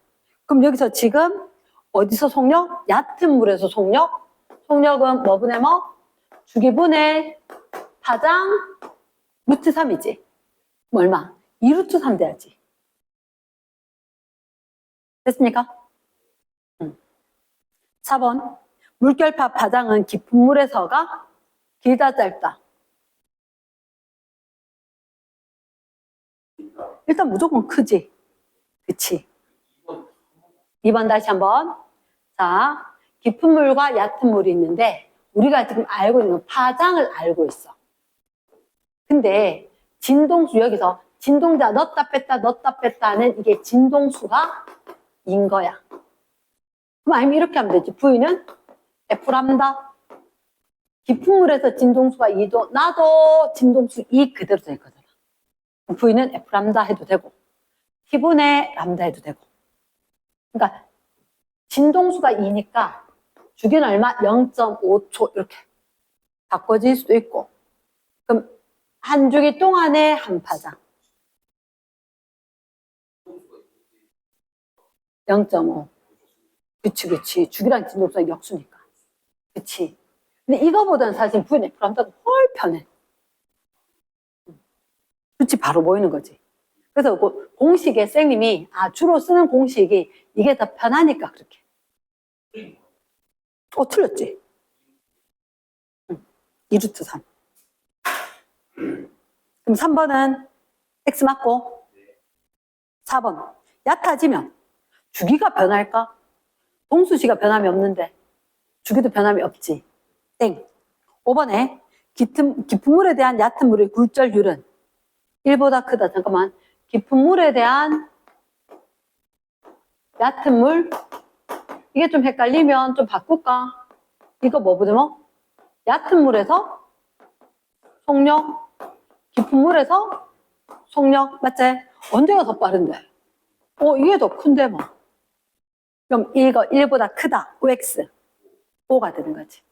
그럼 여기서 지금 어디서 속력? 얕은 물에서 속력? 속력은 뭐분의 뭐? 주기분의 파장 루트 3이지. 뭐 얼마? 2루트 3 돼야지. 됐습니까? 4번. 물결파 파장은 깊은 물에서가 길다 짧다. 일단 무조건 크지. 그치? 2번 다시 한번. 자, 깊은 물과 얕은 물이 있는데 우리가 지금 알고 있는 건 파장을 알고 있어. 근데 진동수 여기서 진동자 넣었다 뺐다 하는 이게 진동수가 인 거야. 그럼 아니면 이렇게 하면 되지. V는 F랍니다. 깊은 물에서 진동수가 2도 나도 진동수 2 그대로 될 거잖아. V는 F랍니다 해도 되고 T분의 람다 해도 되고. 그러니까 진동수가 2니까 주기는 얼마? 0.5초 이렇게 바꿔질 수도 있고. 그럼 한 주기 동안에 한 파장 0.5. 그치. 주기랑 진동수가 역수니까. 그치. 근데 이거보다는 사실 V는 F람다가 훨 편해. 그치, 바로 보이는 거지. 그래서 그 공식에 쌤님이 주로 쓰는 공식이 이게 더 편하니까 그렇게. 틀렸지? 2루트 3. 그럼 3번은 X 맞고 4번. 얕아지면 주기가 변할까? 동수시가 변함이 없는데 주기도 변함이 없지. 땡. 5번에 깊은 물에 대한 얕은 물의 굴절율은 1보다 크다. 잠깐만. 깊은 물에 대한 얕은 물 이게 좀 헷갈리면 좀 바꿀까? 이거 뭐보다 뭐? 얕은 물에서 속력, 깊은 물에서 속력, 맞지? 언제가 더 빠른데? 이게 더 큰데 뭐. 그럼 이거 1보다 크다. OX. 5가 되는 거지.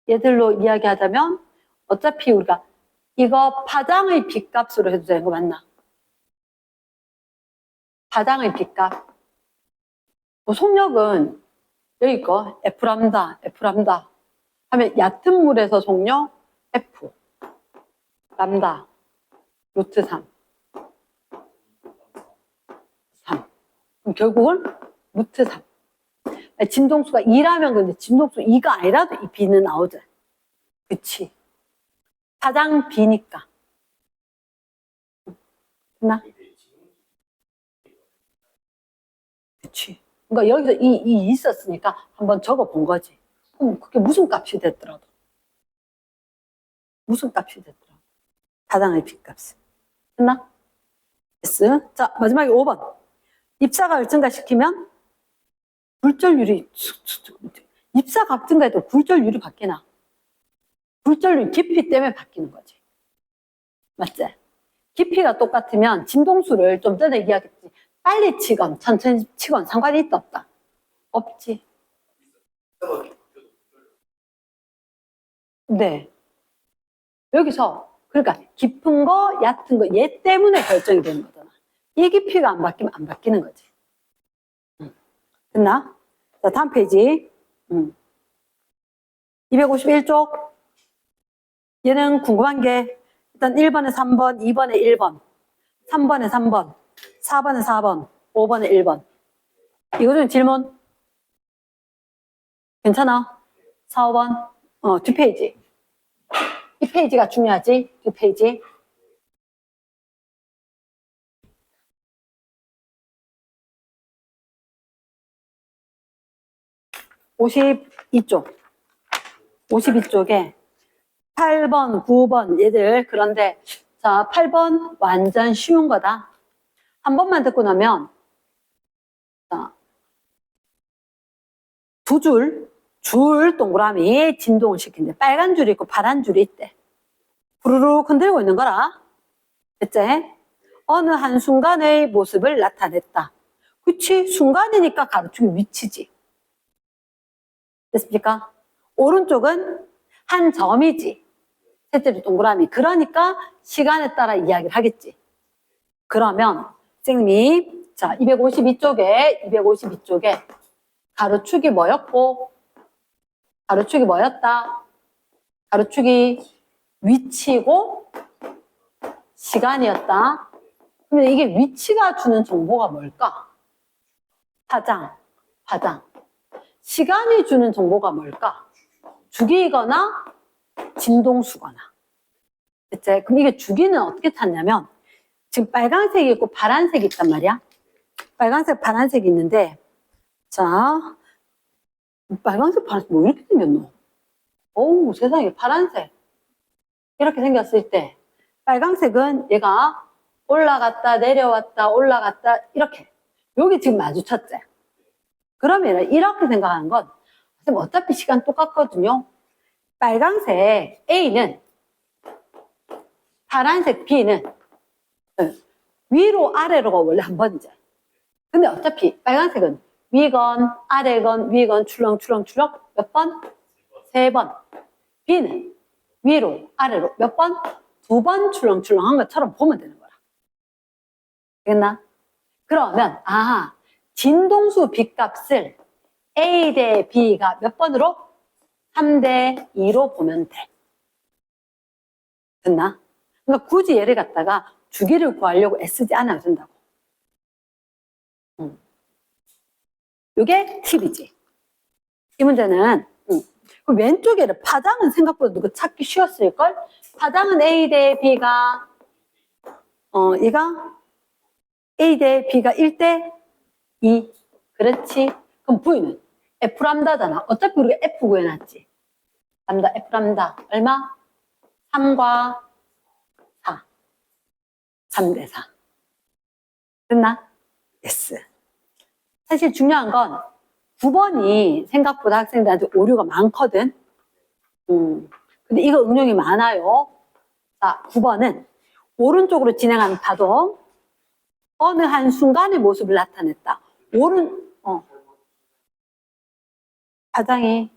얘들로 이야기하자면 어차피 우리가 이거 파장의 빗값으로 해도 되는 거 맞나? 파장의 빗값. 속력은 여기 거 F람다 하면 얕은 물에서 속력 F 람다 루트 3 그럼 결국은 루트 3 진동수가 2라면 근데 진동수 2가 아니라도 이 B는 나오죠. 그치? 파장 B니까. 됐나? 그치? 그러니까 여기서 이 있었으니까 한번 적어 본 거지. 그럼 그게 무슨 값이 됐더라도. 무슨 값이 됐더라도. 파장의 B값은. 됐나? 됐어? 자, 마지막에 5번. 입사각을 증가시키면 굴절율이 입사각 증가해도 굴절율이 바뀌나? 굴절율 깊이 때문에 바뀌는 거지. 맞지? 깊이가 똑같으면 진동수를 좀 전에 얘기하겠지. 빨리 치건 천천히 치건 상관이 있다 없다? 없지. 네. 여기서 그러니까 깊은 거 얕은 거 얘 때문에 결정이 되는 거잖아. 이 깊이가 안 바뀌면 안 바뀌는 거지. 됐나? 자, 다음 페이지. 251쪽. 얘는 궁금한 게 일단 1번에 3번, 2번에 1번, 3번에 3번, 4번에 4번, 5번에 1번. 이거 좀 질문? 괜찮아? 4, 5번? 뒷페이지. 이 페이지가 중요하지? 뒷페이지. (52쪽) 52쪽에 8번, 9번 얘들 그런데 자 8번 완전 쉬운 거다. 한 번만 듣고 나면 자 줄 동그라미 진동을 시키는데 빨간 줄이 있고 파란 줄이 있대. 부르륵 흔들고 있는 거라. 됐지? 어느 한순간의 모습을 나타냈다. 그치? 순간이니까 가로축이 위치지. 됐습니까? 오른쪽은 한 점이지. 셋째로 동그라미. 그러니까 시간에 따라 이야기를 하겠지. 그러면 선생님이 자 252쪽에 가로축이 뭐였고 가로축이 뭐였다? 가로축이 위치고 시간이었다. 그러면 이게 위치가 주는 정보가 뭘까? 파장. 시간이 주는 정보가 뭘까? 주기이거나 진동수거나. 됐지? 그럼 이게 주기는 어떻게 찾냐면 지금 빨간색이 있고 파란색이 있단 말이야. 빨간색, 파란색이 있는데 자 빨간색, 파란색 뭐 이렇게 생겼노? 어우 세상에 파란색 이렇게 생겼을 때 빨간색은 얘가 올라갔다 내려왔다 올라갔다 이렇게 여기 지금 마주쳤지. 그러면 이렇게 생각하는 건 어차피 시간 똑같거든요. 빨간색 A는 파란색 B는 위로 아래로가 원래 한 번이죠. 근데 어차피 빨간색은 위건 아래건 위건 출렁 몇 번? 3번. B는 위로 아래로 몇 번? 2번 출렁출렁한 것처럼 보면 되는 거야. 되겠나? 그러면 진동수 B 값을 A 대 B가 몇 번으로? 3대 2로 보면 돼. 됐나? 그러니까 굳이 얘를 갖다가 주기를 구하려고 애쓰지 않아도 된다고. 이게 팁이지. 이 문제는 그 왼쪽에는 파장은 생각보다 누구 찾기 쉬웠을걸? 파장은 A 대 B가 얘가 A 대 B가 1대 2. 그렇지. 그럼 V는 F 람다잖아. 어차피 우리가 F 구해놨지. 람다 F 람다 얼마? 3과 4. 3대 4. 됐나? yes. 사실 중요한 건 9번이 생각보다 학생들한테 오류가 많거든. 근데 이거 응용이 많아요. 자, 9번은 오른쪽으로 진행하는 파동. 어느 한 순간의 모습을 나타냈다. 파장이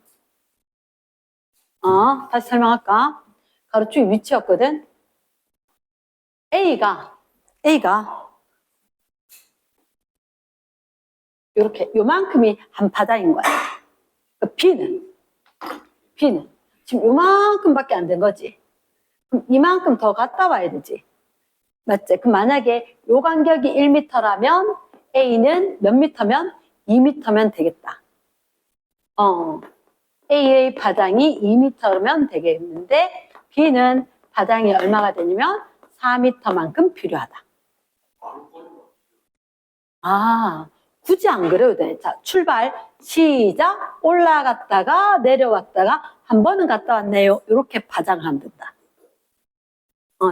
다시 설명할까? 가로축이 위치였거든. A가 이렇게 요만큼이 한 파장인 거야. B는 지금 요만큼밖에 안 된 거지. 그럼 이만큼 더 갔다 와야 되지. 맞지? 그럼 만약에 요 간격이 1m라면 A는 몇 미터면? 2m면 되겠다. A의 파장이 2m면 되겠는데 B는 파장이 얼마가 되냐면 4m만큼 필요하다. 굳이 안 그래도 돼. 자, 출발, 시작, 올라갔다가 내려왔다가 한 번은 갔다 왔네요. 이렇게 파장하면 된다.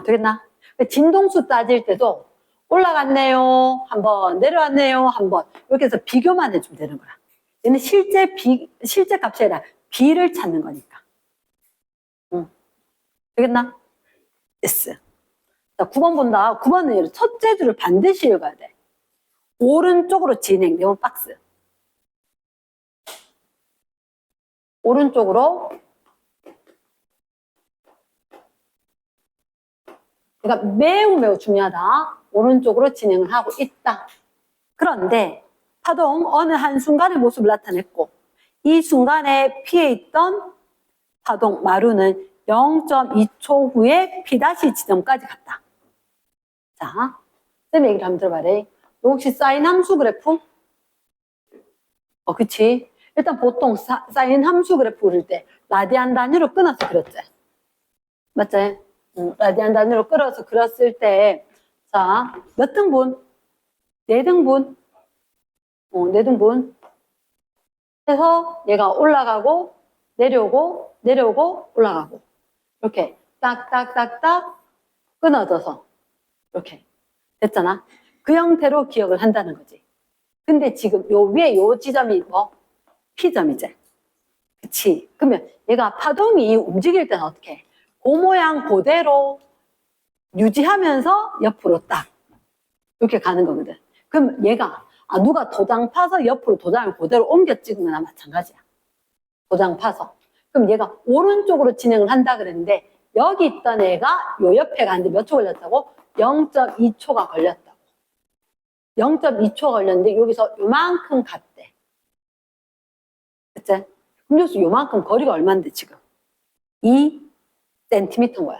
되겠나? 진동수 따질 때도 올라갔네요. 한 번, 내려왔네요. 한 번. 이렇게 해서 비교만 해주면 되는 거야. 얘는 실제 값이 아니라 B를 찾는 거니까. 되겠나? yes. 자, 9번 본다. 9번은 첫째 줄을 반드시 읽어야 돼. 오른쪽으로 진행, 네모 박스. 오른쪽으로. 그러니까 매우 중요하다. 오른쪽으로 진행을 하고 있다. 그런데 파동 어느 한순간의 모습을 나타냈고 이 순간에 피해 있던 파동 마루는 0.2초 후에 P' 지점까지 갔다. 자, 쌤 얘기를 한번 들어봐래. 혹시 사인 함수 그래프? 그치. 일단 보통 사인 함수 그래프 그릴 때 라디안 단위로 끊어서 그렸지. 맞지? 라디안 단위로 끊어서 그렸을 때, 자, 몇 등분? 4등분? 4등분. 해서 얘가 올라가고, 내려오고, 올라가고. 이렇게 딱딱딱딱 끊어져서. 이렇게. 됐잖아? 그 형태로 기억을 한다는 거지. 근데 지금 요 위에 요 지점이 뭐? P점이지. 그치? 그러면 얘가 파동이 움직일 때는 어떻게 해? 그 모양 그대로 유지하면서 옆으로 딱 이렇게 가는 거거든. 그럼 얘가 누가 도장 파서 옆으로 도장을 그대로 옮겨 찍은 거나 마찬가지야. 도장 파서. 그럼 얘가 오른쪽으로 진행을 한다 그랬는데 여기 있던 애가 요 옆에 가는데 몇 초 걸렸다고? 0.2초가 걸렸다고. 0.2초가 걸렸는데 여기서 요만큼 갔대. 그치? 음료수 요만큼 거리가 얼만데 지금? 2cm인 거야.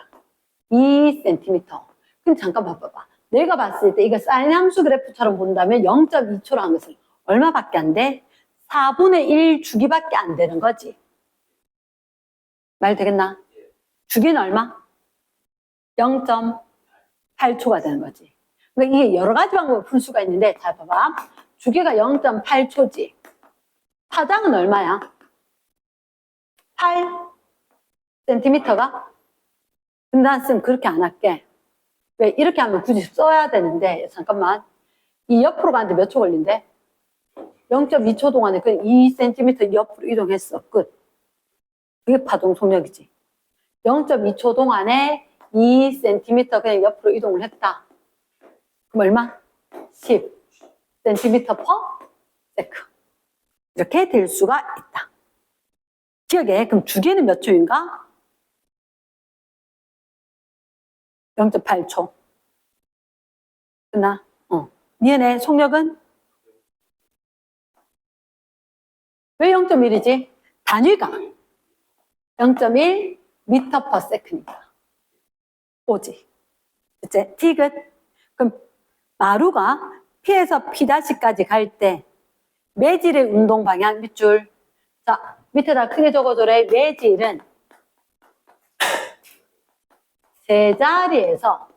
2cm. 그럼 잠깐 봐봐. 내가 봤을 때 이거 사인 함수 그래프처럼 본다면 0.2초로 한 것은 얼마밖에 안 돼? 4분의 1 주기밖에 안 되는 거지. 말 되겠나? 주기는 얼마? 0.8초가 되는 거지. 그러니까 이게 여러 가지 방법을 풀 수가 있는데 잘 봐봐. 주기가 0.8초지. 파장은 얼마야? 8cm가? 근데 난 쌤 그렇게 안 할게. 왜? 이렇게 하면 굳이 써야 되는데 잠깐만. 이 옆으로 가는데 몇 초 걸린대? 0.2초 동안에 그 2cm 옆으로 이동했어. 끝. 그게 파동 속력이지. 0.2초 동안에 2cm 그냥 옆으로 이동을 했다. 그럼 얼마? 10cm per second. 이렇게 될 수가 있다. 기억해. 그럼 주기는 몇 초인가? 0.8초. 끝나? 니네 속력은? 왜 0.1이지? 단위가 0.1 미터 per second이니까. 오지. 그치? T끝. 그럼 마루가 P에서 P'까지 갈 때 매질의 운동 방향 밑줄. 자, 밑에다 크게 적어줘래. 매질은 제자리에서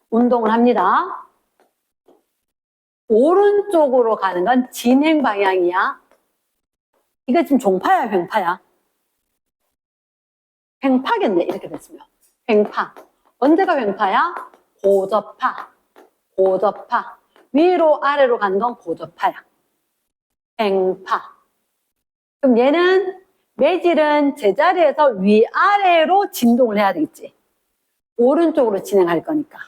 운동을 합니다. 오른쪽으로 가는 건 진행 방향이야. 이거 지금 종파야, 횡파야? 횡파겠네, 이렇게 됐으면. 횡파. 언제가 횡파야? 고접파. 고접파. 위로 아래로 가는 건 고접파야. 횡파. 그럼 얘는 매질은 제자리에서 위아래로 진동을 해야 되겠지. 오른쪽으로 진행할 거니까.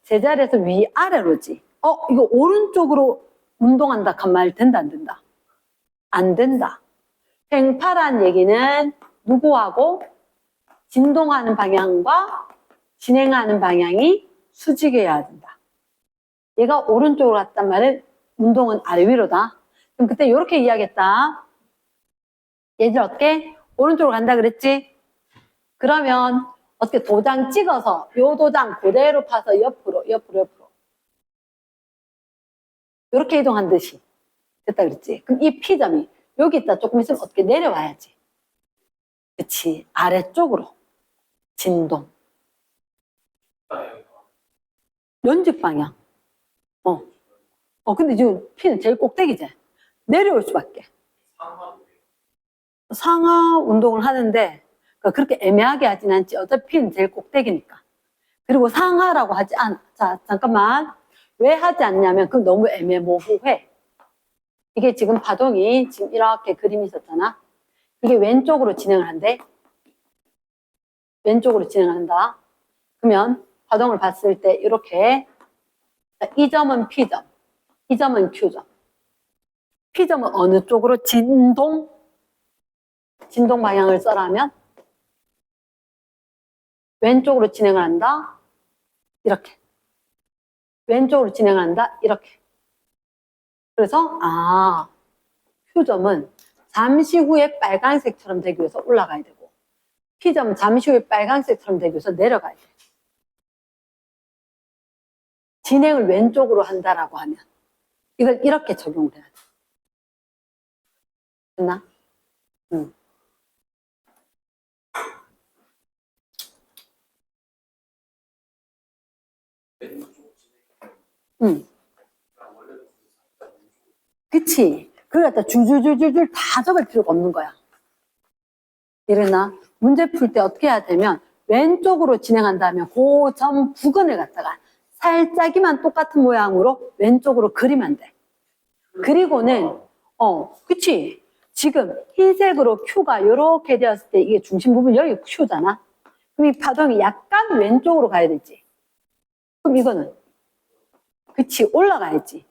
제자리에서 위아래로지. 이거 오른쪽으로 운동한다 한 말 된다 안 된다? 안 된다. 횡파란 얘기는 누구하고 진동하는 방향과 진행하는 방향이 수직이어야 된다. 얘가 오른쪽으로 갔단 말은 운동은 아래 위로다. 그럼 그때 이렇게 이야기했다. 얘들 어떻게? 오른쪽으로 간다 그랬지? 그러면 어떻게 도장 찍어서 요 도장 그대로 파서 옆으로 이렇게 이동한 듯이 됐다 그랬지? 그럼 이 P점이 여기 있다 조금 있으면 어떻게 내려와야지. 그치? 아래쪽으로 진동. 연직 방향. 근데 지금 P는 제일 꼭대기지? 내려올 수밖에. 상하 운동을 하는데 그렇게 애매하게 하진 않지. 어차피 P는 제일 꼭대기니까. 그리고 상하라고 하지 않아. 자, 잠깐만. 왜 하지 않냐면 그건 너무 애매모호해. 이게 지금 파동이 지금 이렇게 그림이 있었잖아. 이게 왼쪽으로 진행을 한대. 왼쪽으로 진행을 한다. 그러면 파동을 봤을 때 이렇게 이 점은 P점, 이 점은 Q점. P점은 어느 쪽으로 진동 방향을 써라면 왼쪽으로 진행을 한다. 이렇게. 왼쪽으로 진행을 한다. 이렇게. 그래서 Q점은 잠시 후에 빨간색처럼 되기 위해서 올라가야 되고 P점은 잠시 후에 빨간색처럼 되기 위해서 내려가야 돼. 진행을 왼쪽으로 한다라고 하면 이걸 이렇게 적용을 해야 돼. 됐나? 응. 응. 그치? 그걸 갖다 줄줄줄줄 다 적을 필요가 없는 거야. 이래나? 문제 풀 때 어떻게 해야 되면 왼쪽으로 진행한다면 그 점 부근을 갖다가 살짝이만 똑같은 모양으로 왼쪽으로 그리면 돼. 그리고는 그치? 지금 흰색으로 Q가 이렇게 되었을 때 이게 중심 부분 여기 Q잖아. 그럼 이 파동이 약간 왼쪽으로 가야 되지. 그럼 이거는 그치 올라가야지.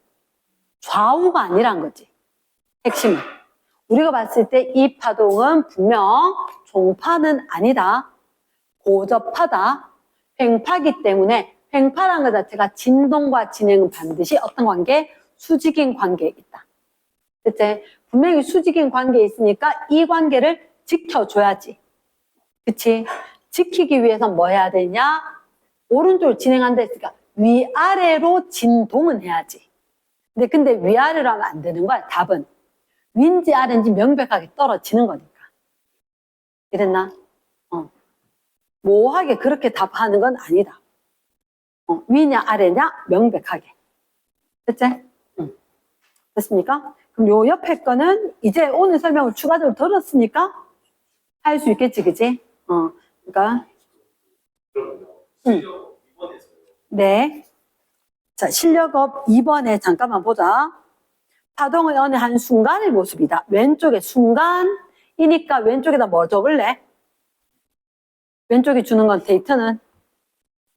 좌우가 아니란 거지. 핵심은. 우리가 봤을 때 이 파동은 분명 종파는 아니다. 고접하다. 횡파기 때문에 횡파라는 것 자체가 진동과 진행은 반드시 어떤 관계? 수직인 관계에 있다. 그치? 분명히 수직인 관계에 있으니까 이 관계를 지켜줘야지. 그치? 지키기 위해서 뭐 해야 되냐? 오른쪽으로 진행한다 했으니까 위아래로 진동은 해야지. 근데 위아래로 하면 안 되는 거야, 답은. 위인지 아래인지 명백하게 떨어지는 거니까. 이랬나? 모호하게 그렇게 답하는 건 아니다. 위냐 아래냐 명백하게. 됐지? 응. 됐습니까? 그럼 요 옆에 거는 이제 오늘 설명을 추가적으로 들었으니까 할 수 있겠지, 그지? 그러니까. 실력 2번에서요. 네. 자, 실력업 2번에 잠깐만 보자. 파동의 어느 한 순간의 모습이다. 왼쪽에 순간이니까 왼쪽에다 뭐 적을래? 왼쪽이 주는 건 데이터는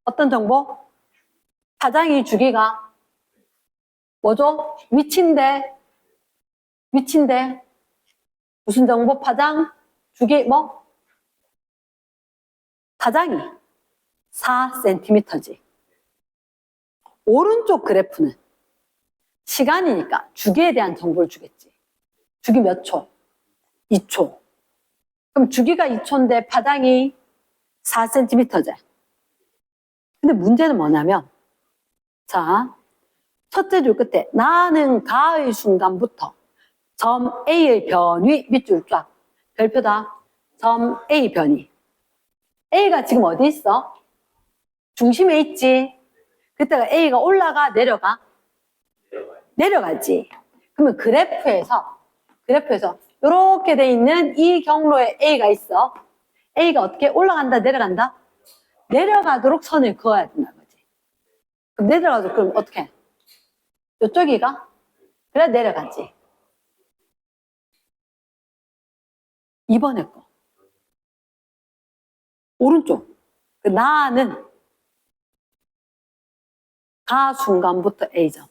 어떤 정보? 파장이 주기가 뭐죠? 위치인데 무슨 정보? 파장 주기 뭐? 파장이 4cm지. 오른쪽 그래프는 시간이니까 주기에 대한 정보를 주겠지. 주기 몇 초? 2초. 그럼 주기가 2초인데 파장이 4cm지. 근데 문제는 뭐냐면, 자, 첫째 줄 끝에 나는 가의 순간부터 점 A의 변위 밑줄 쫙 별표다. 점 A 변위. A가 지금 어디 있어? 중심에 있지. 그때가 A가 올라가 내려가? 내려가지. 그러면 그래프에서 이렇게 돼 있는 이 경로에 A가 있어. A가 어떻게 올라간다 내려간다? 내려가도록 선을 그어야 된다는 거지. 그럼 내려가도 그럼 어떻게 해? 이쪽이가? 그래 내려가지. 이번에 거. 오른쪽. 그 나는 가 순간부터 A점.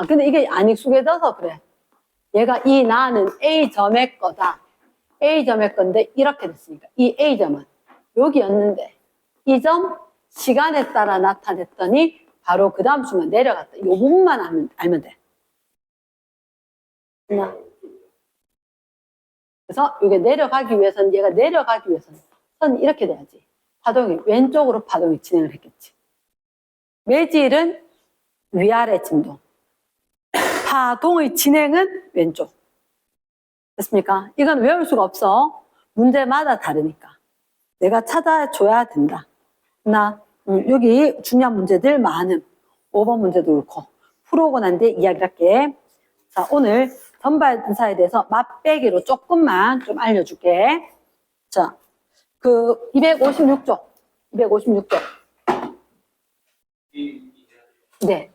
근데 이게 안 익숙해져서 그래. 얘가 이 나는 A점의 거다. A점의 건데 이렇게 됐으니까 이 A점은 여기였는데 이 점 시간에 따라 나타냈더니 바로 그 다음 순간 내려갔다. 이 부분만 알면 돼. 그래서 이게 내려가기 위해서는 얘가 내려가기 위해서는 선이 이렇게 돼야지. 파동이 왼쪽으로 파동이 진행을 했겠지. 매질은 위아래 진동. 파동의 진행은 왼쪽. 됐습니까? 이건 외울 수가 없어. 문제마다 다르니까. 내가 찾아줘야 된다. 여기 중요한 문제들 많음. 5번 문제도 그렇고. 풀어오고 난 뒤에 이야기를 할게. 자, 오늘 전반사에 대해서 맛배기로 조금만 좀 알려줄게. 자, 256쪽. 네.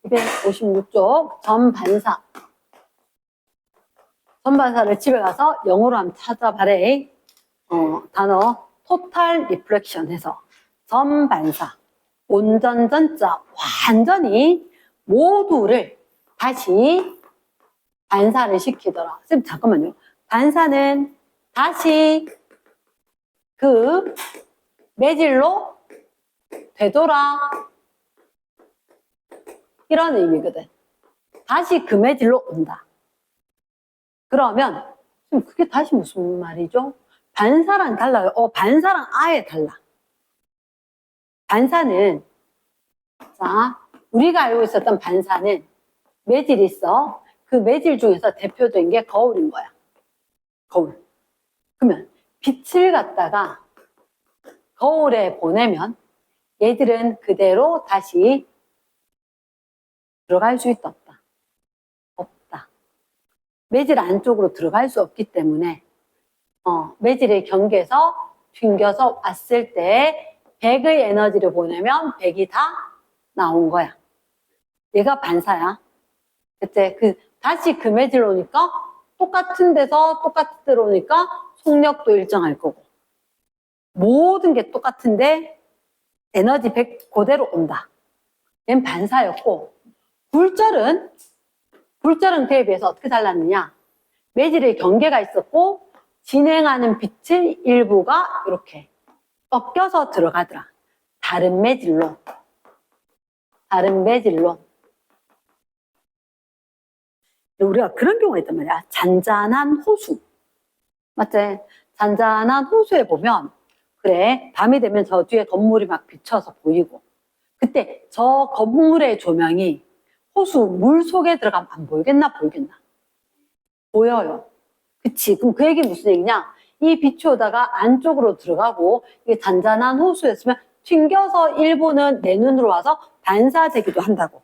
256쪽 전반사를 집에 가서 영어로 한번 찾아봐래. 단어 토탈 리플렉션 해서 전반사 온전전자 완전히 모두를 다시 반사를 시키더라. 선생님 잠깐만요. 반사는 다시 그 매질로 되돌아 이런 의미거든. 다시 그 매질로 온다. 그러면 지금 그게 다시 무슨 말이죠? 반사랑 달라요. 반사랑 아예 달라. 반사는 자 우리가 알고 있었던 반사는 매질이 있어. 그 매질 중에서 대표적인 게 거울인 거야. 거울. 그러면 빛을 갖다가 거울에 보내면 얘들은 그대로 다시 들어갈 수 있다 없다? 없다. 매질 안쪽으로 들어갈 수 없기 때문에 매질의 경계에서 튕겨서 왔을 때 100의 에너지를 보내면 100이 다 나온 거야. 얘가 반사야. 그치? 다시 그 매질 오니까 똑같은 데서 똑같은 데로 오니까 속력도 일정할 거고. 모든 게 똑같은데 에너지 100 그대로 온다. 얘는 반사였고, 굴절은 그에 비해서 어떻게 달랐느냐? 매질의 경계가 있었고 진행하는 빛의 일부가 이렇게 꺾여서 들어가더라. 다른 매질로. 우리가 그런 경우가 있단 말이야. 잔잔한 호수. 맞지? 잔잔한 호수에 보면 그래, 밤이 되면 저 뒤에 건물이 막 비쳐서 보이고, 그때 저 건물의 조명이 호수 물 속에 들어가면 안 보이겠나? 보여요. 그치? 그럼 그 얘기 무슨 얘기냐? 이 빛이 오다가 안쪽으로 들어가고 이게 잔잔한 호수였으면 튕겨서 일부는 내 눈으로 와서 반사되기도 한다고.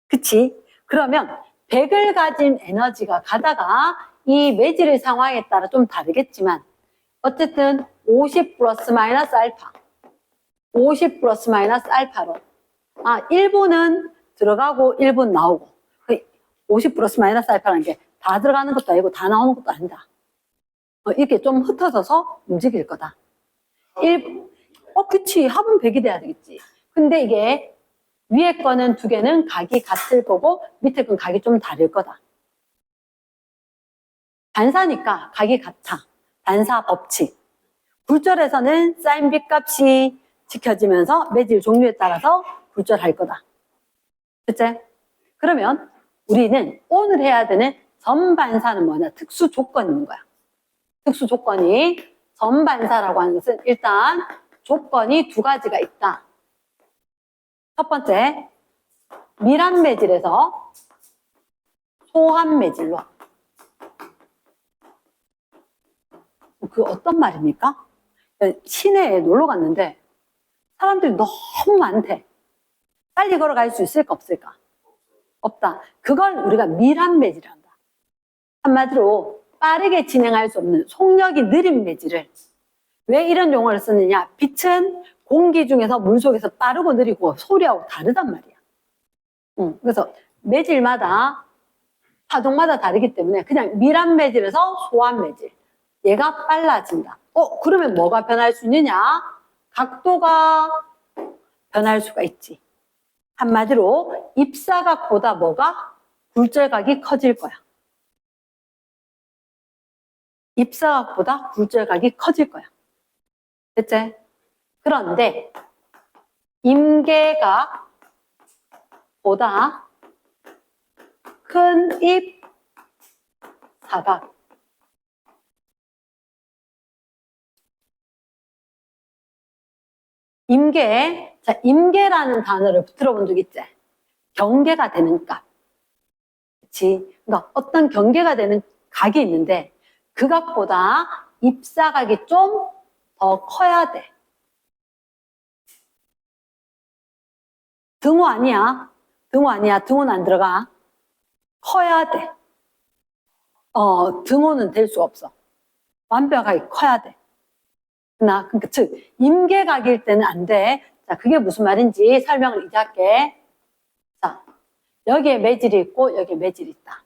그치? 그러면 100을 가진 에너지가 가다가 이 매질의 상황에 따라 좀 다르겠지만 어쨌든 50 플러스 마이너스 알파 50 플러스 마이너스 알파로 일부는 들어가고 일부는 나오고 50 플러스 마이너스 알파라는 게 다 들어가는 것도 아니고 다 나오는 것도 아니다. 이렇게 좀 흩어져서 움직일 거다. 그치. 합은 100이 돼야 되겠지. 근데 이게 위에 거는 두 개는 각이 같을 거고 밑에 건 각이 좀 다를 거다. 반사니까 각이 같아. 반사 법칙. 굴절에서는 사인 B 값이 지켜지면서 매질 종류에 따라서 굴절할 거다. 그치? 그러면 우리는 오늘 해야 되는 전반사는 뭐냐? 특수 조건이 있는 거야. 특수 조건이 전반사라고 하는 것은 일단 조건이 두 가지가 있다. 첫 번째, 밀한 매질에서 소한 매질로. 그 어떤 말입니까? 시내에 놀러 갔는데 사람들이 너무 많대. 빨리 걸어갈 수 있을까 없을까? 없다. 그걸 우리가 밀한 매질이란다. 한마디로 빠르게 진행할 수 없는 속력이 느린 매질을. 왜 이런 용어를 쓰느냐? 빛은 공기 중에서 물속에서 빠르고 느리고 소리하고 다르단 말이야. 그래서 매질마다 파동마다 다르기 때문에 그냥 밀한 매질에서 소한 매질. 얘가 빨라진다. 그러면 뭐가 변할 수 있느냐? 각도가 변할 수가 있지. 한마디로 입사각보다 뭐가? 굴절각이 커질 거야. 입사각보다 굴절각이 커질 거야. 됐지? 그런데 임계각보다 큰 입사각. 임계라는 단어를 들어본 적 있지? 경계가 되는 값. 그치? 그러니까 어떤 경계가 되는 각이 있는데 그 각보다 입사각이 좀 더 커야 돼. 등호 아니야. 등호는 안 들어가. 커야 돼. 등호는 될 수 없어. 완벽하게 커야 돼. 그러니까 즉 임계각일 때는 안 돼. 자, 그게 무슨 말인지 설명을 이제 할게. 자, 여기에 매질이 있고 여기에 매질이 있다.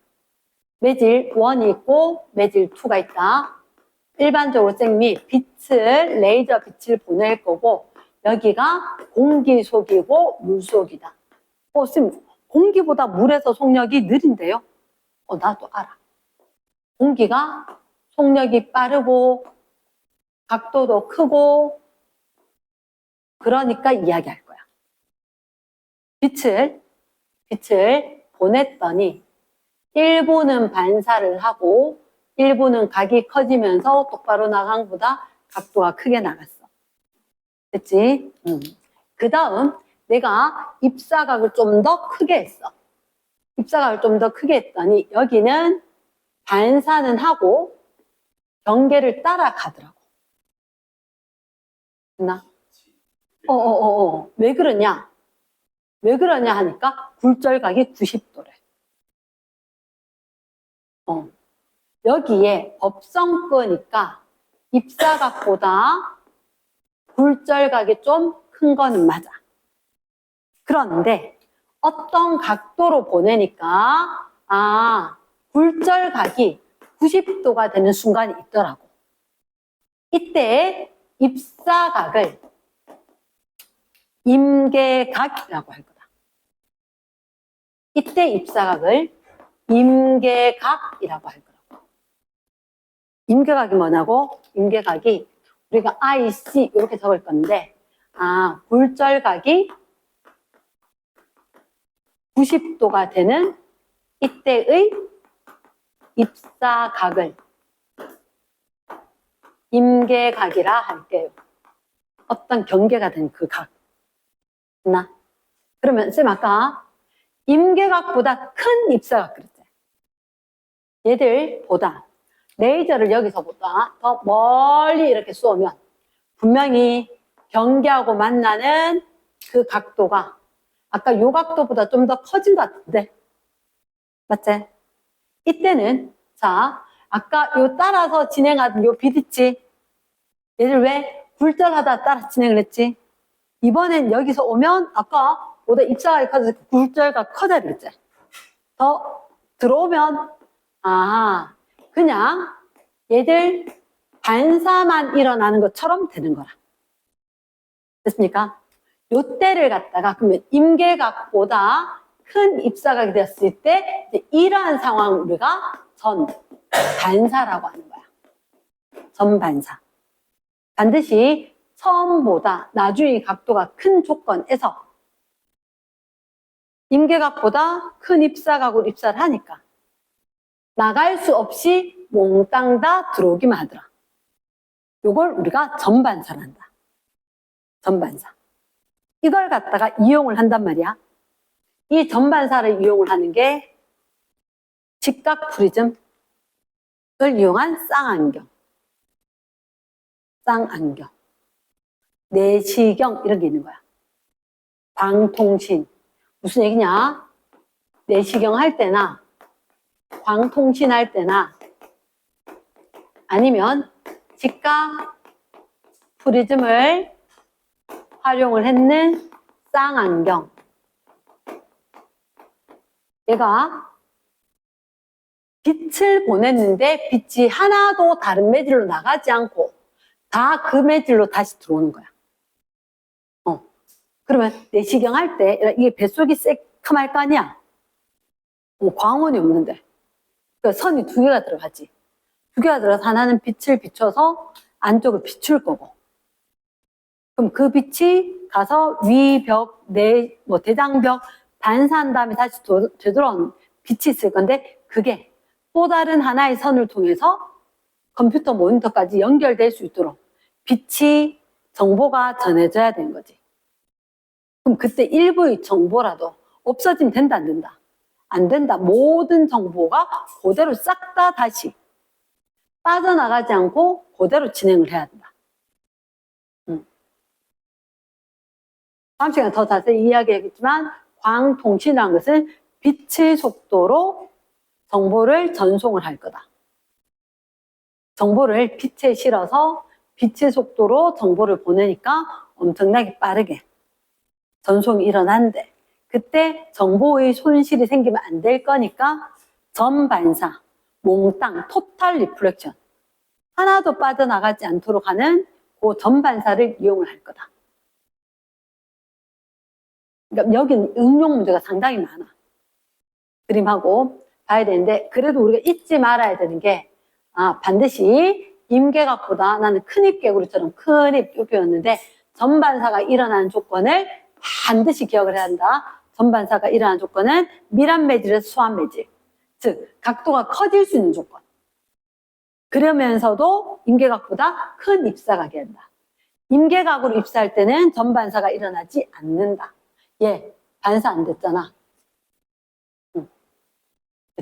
매질 1이 있고 매질 2가 있다. 일반적으로 쌤이 레이저 빛을 보낼 거고 여기가 공기 속이고 물 속이다. 쌤, 공기보다 물에서 속력이 느린데요? 나도 알아. 공기가 속력이 빠르고 각도도 크고 그러니까 이야기할 거야. 빛을 보냈더니 일부는 반사를 하고 일부는 각이 커지면서 똑바로 나간 것보다 각도가 크게 나갔어. 됐지? 그 다음 내가 입사각을 좀 더 크게 했어. 입사각을 좀 더 크게 했더니 여기는 반사는 하고 경계를 따라가더라고. 됐나? 왜 그러냐? 왜 그러냐 하니까 굴절각이 90도래. 여기에 법성 거니까 입사각보다 굴절각이 좀 큰 거는 맞아. 그런데 어떤 각도로 보내니까 굴절각이 90도가 되는 순간이 있더라고. 이때 입사각을 임계각이라고 할 거다. 이때 입사각을 임계각이라고 할 거라고. 임계각이 뭐냐고? 임계각이 우리가 IC 이렇게 적을 건데 굴절각이 90도가 되는 이때의 입사각을 임계각이라 할게요. 어떤 경계가 된 그 각. 나 그러면 쌤 아까 임계각보다 큰 입사각 그랬지. 얘들보다 레이저를 여기서보다 더 멀리 이렇게 쏘면 분명히 경계하고 만나는 그 각도가 아까 요 각도보다 좀 더 커진 것 같은데 맞지? 이때는 자 아까 요 따라서 진행하던 요 빛 있지? 얘를 왜 굴절하다 따라 진행을 했지? 이번엔 여기서 오면 아까보다 입사각이 커져서 굴절각 커져야 되겠지? 더 들어오면 그냥 얘들 반사만 일어나는 것처럼 되는 거라. 됐습니까? 요때를 갖다가 그러면 임계각보다 큰 입사각이 되었을 때 이러한 상황을 우리가 전반사라고 하는 거야. 전반사. 반드시 처음보다 나중에 각도가 큰 조건에서 임계각보다 큰 입사각으로 입사를 하니까 나갈 수 없이 몽땅 다 들어오기만 하더라. 요걸 우리가 전반사란다. 전반사. 이걸 갖다가 이용을 한단 말이야. 이 전반사를 이용을 하는 게 직각 프리즘을 이용한 쌍안경, 내시경 이런 게 있는 거야. 광통신. 무슨 얘기냐? 내시경 할 때나 광통신 할 때나 아니면 직각 프리즘을 활용을 했는 쌍안경. 얘가 빛을 보냈는데 빛이 하나도 다른 매질로 나가지 않고 다 그 매질로 다시 들어오는 거야. 그러면 내시경 할 때 이게 뱃속이 새카말 거 아니야? 광원이 없는데. 그러니까 선이 두 개가 들어가지. 두 개가 들어가서 하나는 빛을 비춰서 안쪽을 비출 거고. 그럼 그 빛이 가서 위벽, 대장벽 반사한 다음에 다시 되돌아온 빛이 있을 건데 그게 또 다른 하나의 선을 통해서 컴퓨터 모니터까지 연결될 수 있도록 빛이 정보가 전해져야 되는 거지. 그럼 그때 일부의 정보라도 없어지면 된다, 안 된다? 안 된다. 모든 정보가 그대로 싹 다 다시 빠져나가지 않고 그대로 진행을 해야 된다. 다음 시간에 더 자세히 이야기하겠지만 광통신이라는 것은 빛의 속도로 정보를 전송을 할 거다. 정보를 빛에 실어서 빛의 속도로 정보를 보내니까 엄청나게 빠르게 전송이 일어나는데 그때 정보의 손실이 생기면 안 될 거니까 전반사, 몽땅, 토탈 리플렉션 하나도 빠져나가지 않도록 하는 그 전반사를 이용을 할 거다. 그러니까 여기는 응용 문제가 상당히 많아. 그림하고 봐야 되는데 그래도 우리가 잊지 말아야 되는 게 반드시 임계각보다 나는 큰 입개구리처럼 큰 입 이렇게였는데 전반사가 일어나는 조건을 반드시 기억을 해야 한다. 전반사가 일어나는 조건은 밀합 매질에서 소합 매질. 즉 각도가 커질 수 있는 조건. 그러면서도 임계각보다 큰 입사각이 한다. 임계각으로 입사할 때는 전반사가 일어나지 않는다. 얘 반사 안 됐잖아.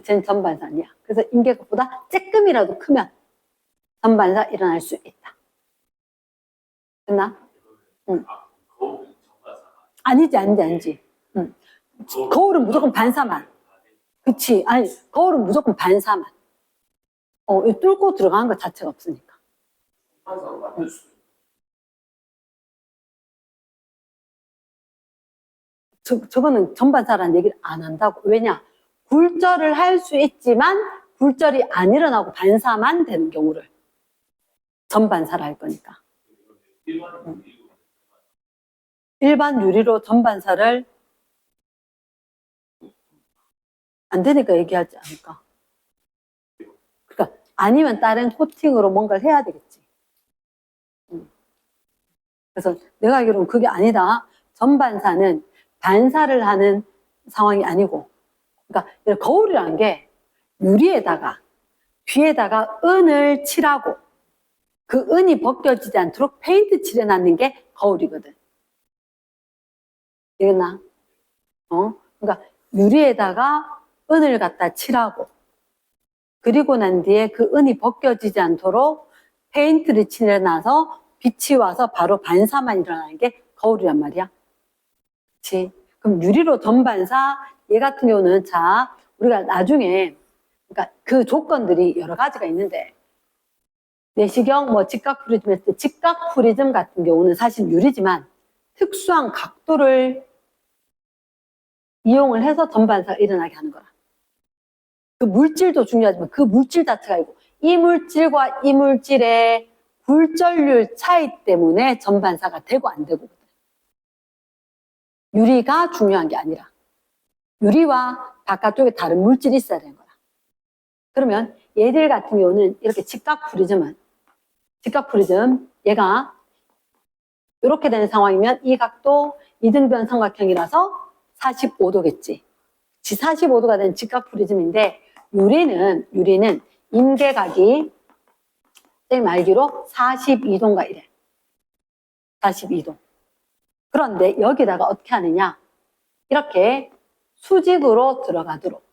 쟤는 전반사 아니야. 그래서 임계각보다 조금이라도 크면 전반사 일어날 수 있다. 됐나? 거울은 전반사가 아니지. 거울은 무조건 반사만. 그치. 아니, 거울은 무조건 반사만. 뚫고 들어가는 것 자체가 없으니까. 전반사로 만들 수 저거는 전반사라는 얘기를 안 한다고. 왜냐? 굴절을 할 수 있지만 굴절이 안 일어나고 반사만 되는 경우를 전반사라 할 거니까. 일반 일반 유리로 전반사를 안 되니까 얘기하지 않을까. 그러니까 아니면 다른 코팅으로 뭔가를 해야 되겠지. 그래서 내가 알기로는 그게 아니다. 전반사는 반사를 하는 상황이 아니고, 그러니까 거울이라는 게 유리에다가 뒤에다가 은을 칠하고 그 은이 벗겨지지 않도록 페인트 칠해놨는 게 거울이거든. 이겠나? 그러니까 유리에다가 은을 갖다 칠하고 그리고 난 뒤에 그 은이 벗겨지지 않도록 페인트를 칠해놔서 빛이 와서 바로 반사만 일어나는 게 거울이란 말이야. 그치? 그럼 유리로 전반사, 얘 같은 경우는 자, 우리가 나중에, 그러니까 그 조건들이 여러 가지가 있는데, 내시경, 뭐 직각 프리즘 했을 때, 직각 프리즘 같은 경우는 사실 유리지만, 특수한 각도를 이용을 해서 전반사가 일어나게 하는 거라. 그 물질도 중요하지만 그 물질 자체가 아니고, 이 물질과 이 물질의 굴절률 차이 때문에 전반사가 되고 안 되고. 유리가 중요한 게 아니라 유리와 바깥쪽에 다른 물질이 있어야 되는 거야. 그러면 얘들 같은 경우는 이렇게 직각 프리즘은 직각 프리즘 얘가 이렇게 되는 상황이면 이 각도 이등변 삼각형이라서 45도겠지. 45도가 된 직각 프리즘인데 유리는 임계각이 쌤 알기로 42도인가 이래. 42도. 그런데 여기다가 어떻게 하느냐? 이렇게 수직으로 들어가도록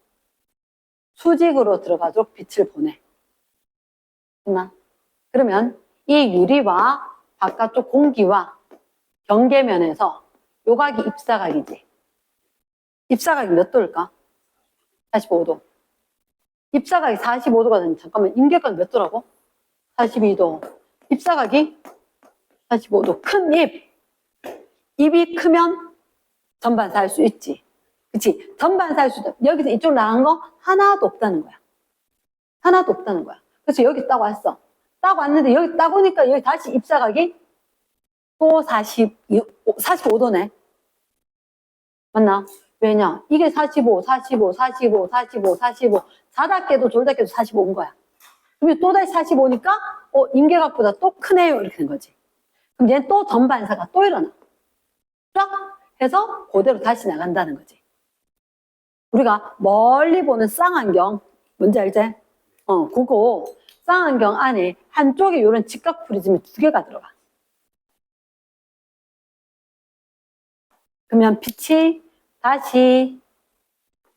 빛을 보내. 됐나? 그러면 이 유리와 바깥쪽 공기와 경계면에서 요각이 입사각이지. 입사각이 몇 도일까? 45도. 입사각이 45도가 되는, 잠깐만, 임계각이 몇 도라고? 42도. 입사각이 45도. 큰 입. 입이 크면 전반사 할 수 있지. 그치? 전반사 할 수 있다. 여기서 이쪽 나간 거 하나도 없다는 거야. 하나도 없다는 거야. 그래서 여기 딱 왔어. 딱 왔는데 여기 딱 오니까 여기 다시 입사각이 또 45도네. 맞나? 왜냐? 이게 45. 자답게도 졸답게도 45인 거야. 그러면 또 다시 45니까 임계각보다 또 크네요. 이렇게 된 거지. 그럼 얘는 또 전반사가 또 일어나. 쫙 해서 그대로 다시 나간다는 거지. 우리가 멀리 보는 쌍안경, 뭔지 알지? 그거 쌍안경 안에 한쪽에 이런 직각 프리즘이 2개가 들어가. 그러면 빛이 다시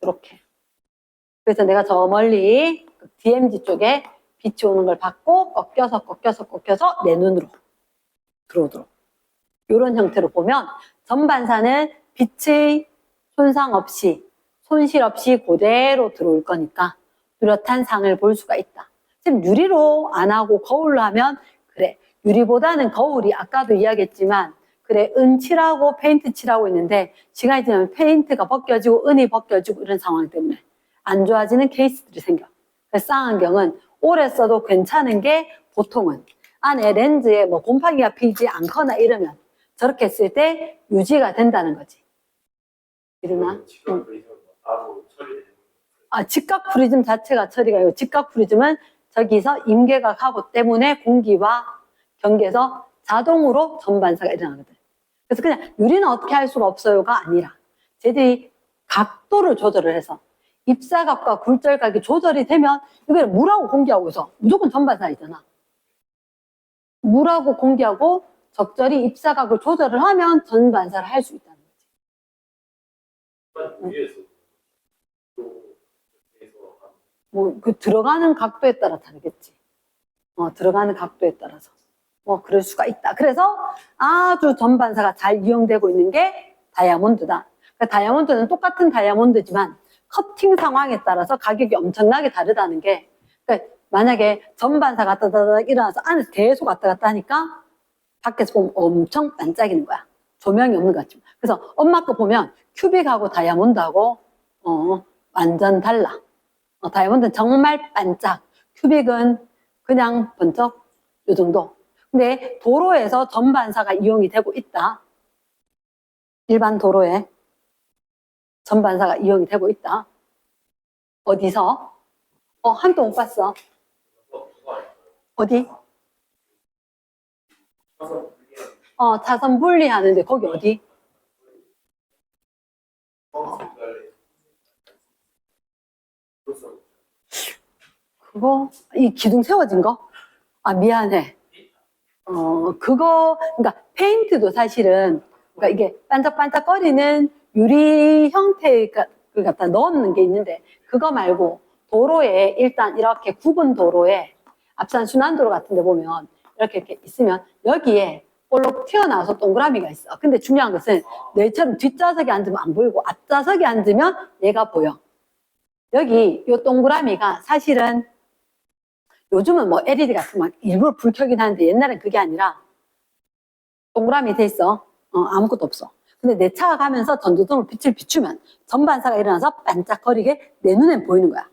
이렇게. 그래서 내가 저 멀리 DMZ 쪽에 빛이 오는 걸 받고 꺾여서 내 눈으로 들어오도록. 이런 형태로 보면 전반사는 빛의 손상 없이, 손실 없이 그대로 들어올 거니까 뚜렷한 상을 볼 수가 있다. 지금 유리로 안 하고 거울로 하면 그래, 유리보다는 거울이 아까도 이야기했지만 그래, 은칠하고 페인트 칠하고 있는데 시간이 지나면 페인트가 벗겨지고 은이 벗겨지고 이런 상황 때문에 안 좋아지는 케이스들이 생겨. 그래서 쌍안경은 오래 써도 괜찮은 게 보통은 안에 렌즈에 뭐 곰팡이가 피지 않거나 이러면 저렇게 했을 때 유지가 된다는 거지. 이러나? 직각 프리즘 자체가 처리가 아니고 직각 프리즘은 저기서 임계각하고 때문에 공기와 경계에서 자동으로 전반사가 일어나거든. 그래서 그냥 유리는 어떻게 할 수가 없어요가 아니라 쟤들이 각도를 조절을 해서 입사각과 굴절각이 조절이 되면 이거는 물하고 공기하고서 무조건 전반사이잖아. 물하고 공기하고 적절히 입사각을 조절을 하면 전반사를 할 수 있다는 거지. 그 들어가는 각도에 따라 다르겠지. 들어가는 각도에 따라서. 그럴 수가 있다. 그래서 아주 전반사가 잘 이용되고 있는 게 다이아몬드다. 그러니까 다이아몬드는 똑같은 다이아몬드지만 커팅 상황에 따라서 가격이 엄청나게 다르다는 게, 그러니까 만약에 전반사가 따다닥 일어나서 안에서 계속 왔다 갔다 하니까 밖에서 보면 엄청 반짝이는 거야. 조명이 없는 것 같지만. 그래서 엄마 거 보면 큐빅하고 다이아몬드하고 완전 달라. 다이아몬드는 정말 반짝. 큐빅은 그냥 번쩍 요 정도. 근데 도로에서 전반사가 이용이 되고 있다. 일반 도로에 전반사가 이용이 되고 있다. 어디서? 한도 못 봤어. 어디? 차선 분리하는데 거기 어디? 그거? 이 기둥 세워진 거? 아, 미안해. 그러니까 페인트도 사실은, 그러니까 이게 반짝반짝거리는 유리 형태의 걸 갖다 넣는 게 있는데, 그거 말고 도로에 일단 이렇게 굽은 도로에 앞산 순환도로 같은 데 보면 이렇게 있으면 여기에 볼록 튀어나와서 동그라미가 있어. 근데 중요한 것은 내처럼 뒷좌석에 앉으면 안 보이고 앞좌석에 앉으면 얘가 보여. 여기 이 동그라미가 사실은 요즘은 뭐 LED 같은 거 일부러 불 켜긴 하는데 옛날엔 그게 아니라 동그라미 돼 있어. 아무것도 없어. 근데 내 차가 가면서 전조등으로 빛을 비추면 전반사가 일어나서 반짝거리게 내 눈엔 보이는 거야.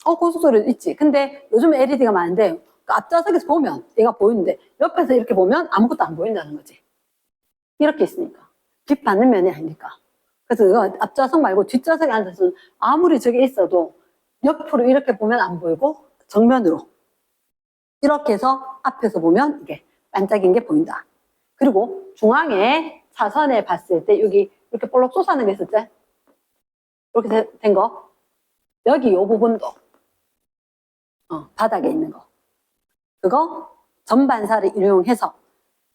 고속도로 있지. 근데 요즘 LED가 많은데 그 앞좌석에서 보면 얘가 보이는데 옆에서 이렇게 보면 아무것도 안 보인다는 거지. 이렇게 있으니까. 빛 받는 면이 아니니까. 그래서 이거 앞좌석 말고 뒷좌석에 앉아서는 아무리 저게 있어도 옆으로 이렇게 보면 안 보이고 정면으로 이렇게 해서 앞에서 보면 이게 반짝인 게 보인다. 그리고 중앙에 차선에 봤을 때 여기 이렇게 볼록 솟아는 게 있었지? 이렇게 된 거. 여기 이 부분도 바닥에 있는 거. 그거 전반사를 이용해서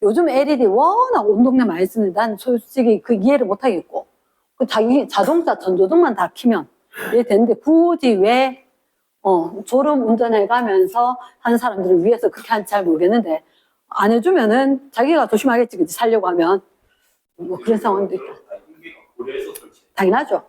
요즘 LED 워낙 온 동네 많이 쓰는데 난 솔직히 그 이해를 못 하겠고 그 자기 자동차 전조등만 다 켜면 이해 되는데 굳이 왜 졸음 운전해 가면서 하는 사람들을 위해서 그렇게 하는지 잘 모르겠는데 안 해주면은 자기가 조심하겠지, 그치? 살려고 하면 뭐 그런 상황도 있다. 당연하죠.